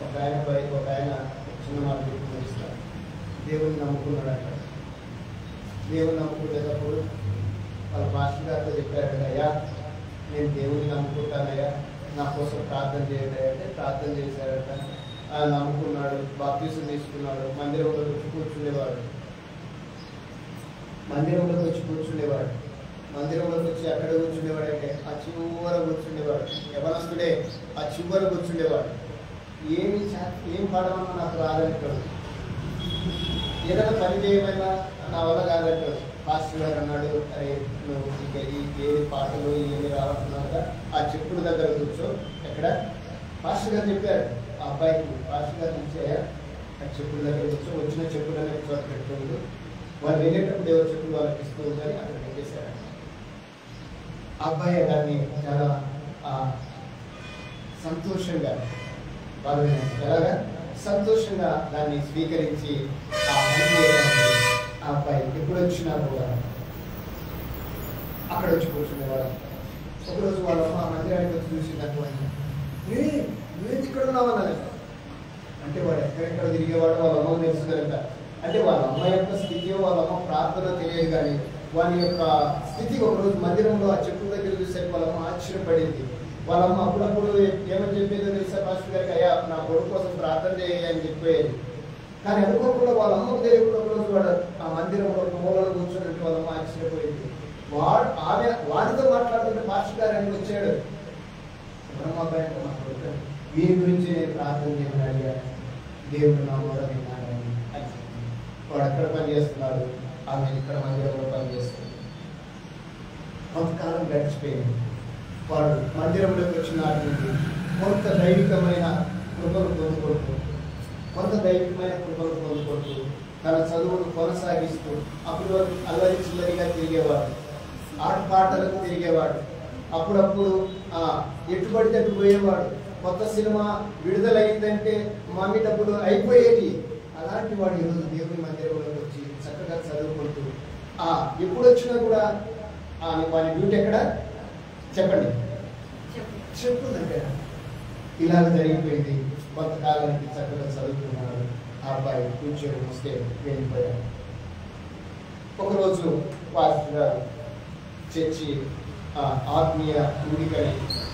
ఒక ఆయన చిన్న మాట చూపిస్తాడు. దేవుని నమ్ముకున్నాడు అక్కడ. దేవుని నమ్ముకునేటప్పుడు వాళ్ళ మాస్టర్ గారితో చెప్పాడు, అయ్యా నేను దేవుని నమ్ముకుంటానయ్యా, నా కోసం ప్రార్థన చేయండి అంటే ప్రార్థన చేశాడట. ఆయన నమ్ముకున్నాడు, బాప్తిసం తీసుకున్నాడు, మందిరంలోకి వచ్చి కూర్చునేవాడు. మందిరంలోకి వచ్చి అక్కడ కూర్చునేవాడు. అంటే ఆ చివర కూర్చుండేవాడు. యవనస్తుడే ఆ చివర కూర్చుండేవాడు. ఏం పాడమన్నా నాకు రాదంటాడు. ఏదైనా పని చేయమైనా నా వల్ల కాదంటాడు. పాస్టర్ గారు అన్నాడు, అరే నువ్వు ఏ పాటలు ఏమి రావట్టున్నాక ఆ చెప్పుల దగ్గర కూర్చో. ఎక్కడ పాస్టర్ గారు చెప్పారు ఆ అబ్బాయికి, పాస్టర్ గారు చూసాయా ఆ చెప్పుల దగ్గర కూర్చో, వచ్చిన చెప్పులనే చోట పెట్టుకోండు, వాళ్ళు వెళ్ళేటప్పుడు ఎవరు చెప్పులు వాళ్ళకి ఇస్తూ ఉందని అక్కడ పెట్టేశారు. ఆ అబ్బాయి దాన్ని చాలా సంతోషంగా వాళ్ళు ఎలాగా సంతోషంగా దాన్ని స్వీకరించి ఆ అబ్బాయి ఎప్పుడు వచ్చినా కూడా అక్కడ వచ్చి కూర్చునేవాడు. ఒకరోజు వాళ్ళ అమ్మ మందిరానికి వచ్చి చూసిందనుకో, నువ్వేది ఇక్కడ ఉన్నావన్నా అంటే వాడు ఎక్కడెక్కడ తిరిగేవాడు వాళ్ళ అమ్మకు తెలుసు కనుక. అంటే వాళ్ళ అమ్మ యొక్క స్థితి, వాళ్ళ అమ్మ ప్రార్థన తెలియదు, కానీ వాళ్ళ యొక్క స్థితి ఒకరోజు మందిరంలో ఆ చెప్పుల దగ్గర చూసేసరికి వాళ్ళ అమ్మ ఆశ్చర్యపడింది. వాళ్ళ అమ్మ అప్పుడప్పుడు ఏమని చెప్పేదో తెలుసా పాస్టర్ గారికి, అయ్యా నా కొడుకు కోసం ప్రార్థన చేయాలని చెప్పేది. కానీ అనుకోకుండా వాళ్ళ అమ్మకు తెలియకుండా ఒకరోజు వాడు ఆ మందిరంలో ఒక మూలలో కూర్చున్నట్టు వాళ్ళ అమ్మ ఆశ్చర్యపోయింది. వాడితో మాట్లాడుతుంటే పాస్టర్ గారు అని వచ్చాడు. బ్రహ్మబాయి అంటే మా కొడుకు, వీరి గురించి నేను ప్రార్థన చేయమని అడిగాను, దేవుడు నా మొర విన్నాడని అని. వాడు అక్కడ పని చేస్తున్నాడు, ఆమె ఇక్కడ మందిరంలో పని చేస్తుంది. కొంతకాలం గడిచిపోయింది. వాడు మందిరంలోకి వచ్చిన నాటి నుండి కొంత దైవికమైన కృపలు పొందుకుంటూ తన చదువును కొనసాగిస్తూ అప్పుడు అల్లరి చిల్లరిగా తిరిగేవాడు, ఆటపాటలకు తిరిగేవాడు. అప్పుడప్పుడు ఎట్టుబడితే అటు పోయేవాడు. కొత్త సినిమా విడుదలైందంటే మమ్మీ డబ్బులు అయిపోయేవి. అలాంటి వాడు ఈరోజు దేవుని మందిరంలోకి వచ్చి చక్కగా చదువుకుంటూ ఎప్పుడు వచ్చినా కూడా వాని డ్యూటీ ఎక్కడ చెప్పండి, చెప్పు దగ్గర. ఇలాగ జరిగిపోయింది. కొంతకాలానికి చక్కగా చదువుకున్నాడు. ఆ అబ్బాయి కూర్చొని వస్తే వెళ్ళిపోయాడు. ఒకరోజు పాస్టర్ గారు చర్చి ఆత్మీయ కూడికని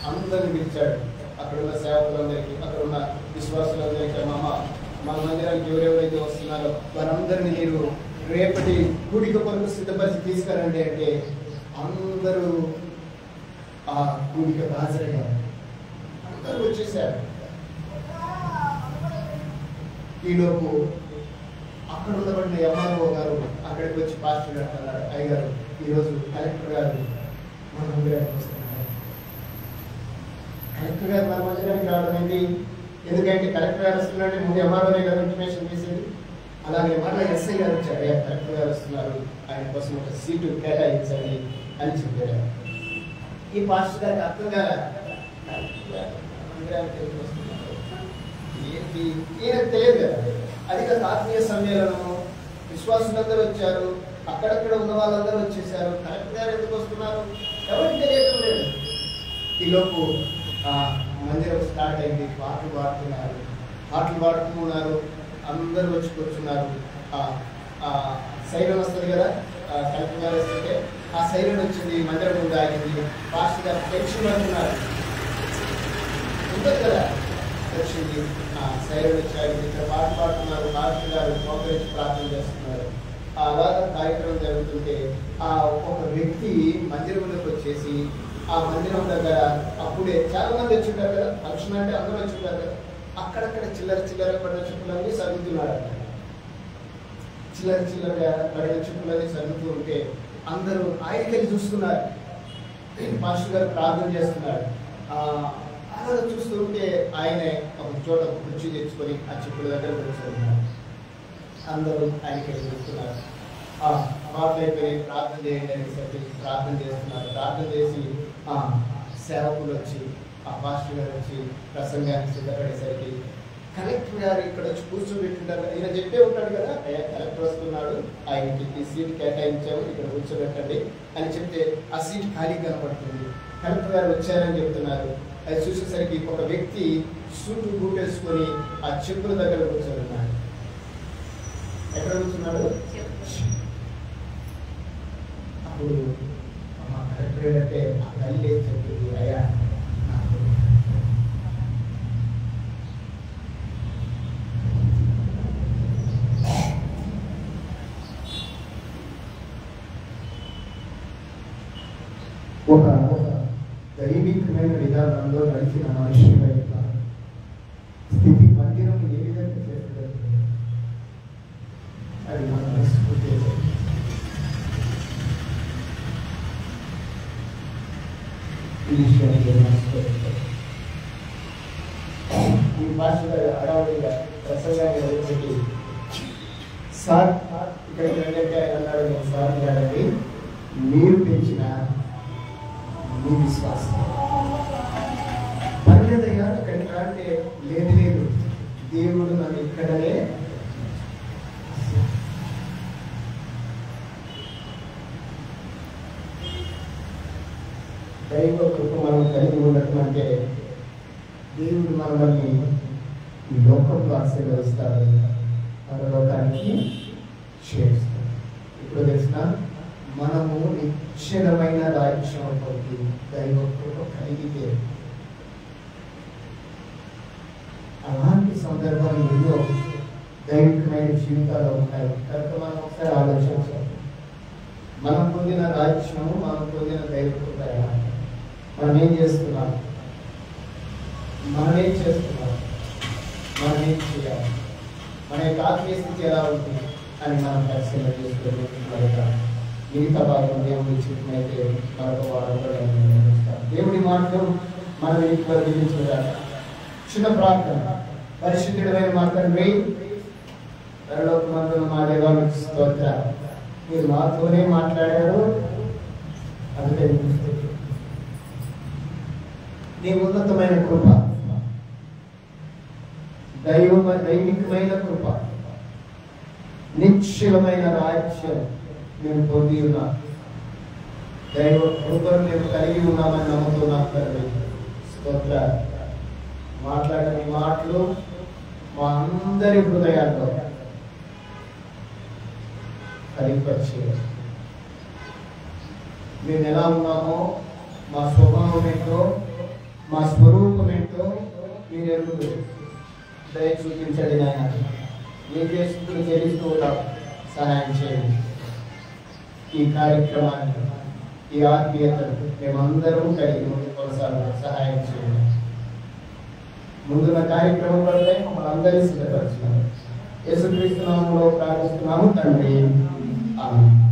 అందరిని పిలిచాడు. అక్కడ ఉన్న సేవకులందరికీ, అక్కడ ఉన్న విశ్వాసులందరికీ, మన మందిరానికి ఎవరెవరైతే వస్తున్నారో వారందరినీ మీరు రేపటి కూడిక కొరకు సిద్ధపరిచి తీసుకురండి అంటే అందరూ ఆ కూడికకు హాజరయ్యారు. అందరూ వచ్చేసారు. ఈలోపు అక్కడ ఉన్నటువంటి ఎంఆర్ఓ గారు అక్కడికి వచ్చి పాస్టర్ గారు అన్నారు, అయ్యగారు ఈరోజు కలెక్టర్ గారు మన మందిరానికి వస్తున్నారు. కలెక్టర్ గారు మన మందిరానికి రావడం ఏంటి? ఎందుకంటే కలెక్టర్ గారు వస్తున్నారంటే ముందు ఎంఆర్ఓనే గారు ఇన్ఫర్మేషన్ తీసేది. అలాగే మళ్ళీ ఎస్ఐ గారు వచ్చారు, అయ్యా కలెక్టర్ గారు వస్తున్నారు, ఆయన కోసం ఒక సీటు కేటాయించండి అని చెప్పారు. ఈ పాస్టర్ గారికి అర్థం కాలే, ఏంటి ఈయనకు తెలియదు కదా. అధిక ఆత్మీయ సమ్మేళనము, విశ్వాసులందరూ వచ్చారు, అక్కడక్కడ ఉన్న వాళ్ళందరూ వచ్చేసారు, కలెక్టర్ గారు ఎందుకు వస్తున్నారు ఎవరికి తెలియటం లేదు. ఈలోపు మందిరం స్టార్ట్ అయింది, పాటలు పాడుతున్నారు, అందరూ వచ్చి కూర్చున్నారు. సైరన్ వస్తుంది కదా, కలెక్టర్ గారు వస్తుంటే ఆ సైరన్ వచ్చింది, మందిరం ముందు ఆగింది. పాస్టర్ గారు టెన్షన్ పడుతున్నారు, ఉంటుంది కదా వచ్చింది. సైరన్ వచ్చి ఆగింది, ఇక్కడ పాటలు పాడుతున్నారు, పాస్టర్ గారు మోకరించి ప్రార్థన చేస్తున్నారు. అలాగా కార్యక్రమం జరుగుతుంటే ఒక వ్యక్తి మందిరంలోకి వచ్చేసి ఆ మందిరం దగ్గర అప్పుడే చాలా మంది వచ్చింటారు కదా, ఫంక్షన్ అంటే అందరూ వచ్చింటారు కదా, అక్కడక్కడ చిల్లర పడిన చుక్కులన్నీ సర్దుతున్నాడు. చిల్లర పడిన చుక్కులన్నీ సర్దుతూ ఉంటే అందరూ ఆయనకెళ్ళి చూస్తున్నారు. పాస్టర్ గారు ప్రార్థన చేస్తున్నాడు. అలా చూస్తూ ఉంటే ఆయనే ఒక చోట కుర్చీ తెచ్చుకొని ఆ చిక్కుల దగ్గర కూర్చున్నారు. అందరూ ఆయనకెళ్ళి చూస్తున్నారు. మాట్లాడిపోయి ప్రార్థన చేయండి అనేసరికి ప్రార్థన చేస్తున్నారు. ప్రార్థన చేసి సేవకులు వచ్చి పాస్టర్ గారు వచ్చి ప్రసంగానికి సిద్ధపడేసరికి కలెక్టర్ గారు ఇక్కడ వచ్చి కూర్చోబెట్టింటారు. ఈయన చెప్పే ఉంటాడు కదా, అయ్యా కలెక్టర్ వస్తున్నాడు, ఆయనకి ఈ సీట్ కేటాయించాము, ఇక్కడ కూర్చోబెట్టండి అని చెప్తే ఆ సీట్ ఖాళీ కనపడుతుంది. కలెక్టర్ గారు వచ్చారని చెప్తున్నారు. అది చూసేసరికి ఒక వ్యక్తి సూటు బూటేసుకొని ఆ చెప్పుల దగ్గర కూర్చోనున్నాడు. ఎక్కడ కూర్చున్నాడు? అప్పుడు కలెక్టర్ అంటే ఆ తల్లి చెప్పింది, అయ్యా ఒక దైవికమైన విధానంలో నడిచిన మనుషుల యొక్క స్థితి మందిరం ఏ విధంగా చేస్తుంది అది మనం మనస్ఫూర్తి. ఈ భాషలో అడవుడిగా ప్రసంగాన్ని వదిలిపెట్టి సార్ ఇక్కడికి వెళ్ళంటే అన్నాడు, నేను సార్ గారండి, మీరు పెంచిన మీ విశ్వాసం పర్లేదయ్యా ఇక్కడికి అంటే లేదు దేవుడు నన్ను ఇక్కడనే దైవ కృప మనం కలిగి ఉండటం అంటే దేవుడు మనల్ని ఈ లోకంలో ఆశీర్వదిస్తాడు, పరలోకానికి చేరుస్తాడు. ఇప్పుడు తెలిసిన మనము నిశ్చలమైన రాజ్యం కొద్ది దైవ కృప కలిగితే అలాంటి సందర్భాలు ఎన్నో దైవికమైన జీవితాలు ఉంటాయి. కనుక మనం ఒకసారి ఆలోచించాలి, మనం పొందిన రాజ్యము, మనం పొందిన దైవ కృప మనం ఏం చేస్తున్నాం, మనం ఏం చేయాలి, మన యొక్క ఆత్మీయ స్థితి ఎలా ఉంటుంది అని మనం పరిశీలన చేసుకొని మిగతా భాగం దేవుడి చిన్నైతే మరొక వారంలో దేవుడి మాటలు మనం ఇంట్లో విధించుకుంటారు. చిన్న ప్రార్థన. పరిశుద్ధుడైన మా తండ్రి, పరలోకమందున్న మా దేవానికి స్తోత్రాలు. మీరు మాతోనే మాట్లాడారు, అందుకే నీ ఉన్నతమైన కృప, దైవికమైన కృప, నిశ్చలమైన రాజ్యం మేము పొంది ఉన్నాం. దైవ కృపను మేము కలిగి ఉన్నామని నమ్ముతున్నాం తండ్రి. స్తోత్ర. మాట్లాడిన మాటలు మా అందరి హృదయాల్లో ఫలింపచ్చే. మేము ఎలా ఉన్నామో, మా స్వభావం ఏంటో మా స్వరూపం ఏంటో మీరు ఎరుగురు. దయ చూపించండి నాయన. నీకే స్తుతులు చెల్లిస్తూ ఉన్నాం. సహాయం చేయండి. ఈ కార్యక్రమాన్ని, ఈ ఆత్మీయతను మేమందరం కలిగి ముందు కొనసాగడం సహాయం చేయండి. ముందున్న కార్యక్రమంలోనే మమ్మల్ని అందరినీ సిద్ధపరుచున్నాము. యేసుక్రీస్తు నామములో ప్రార్థిస్తున్నాము తండ్రి. ఆమేన్.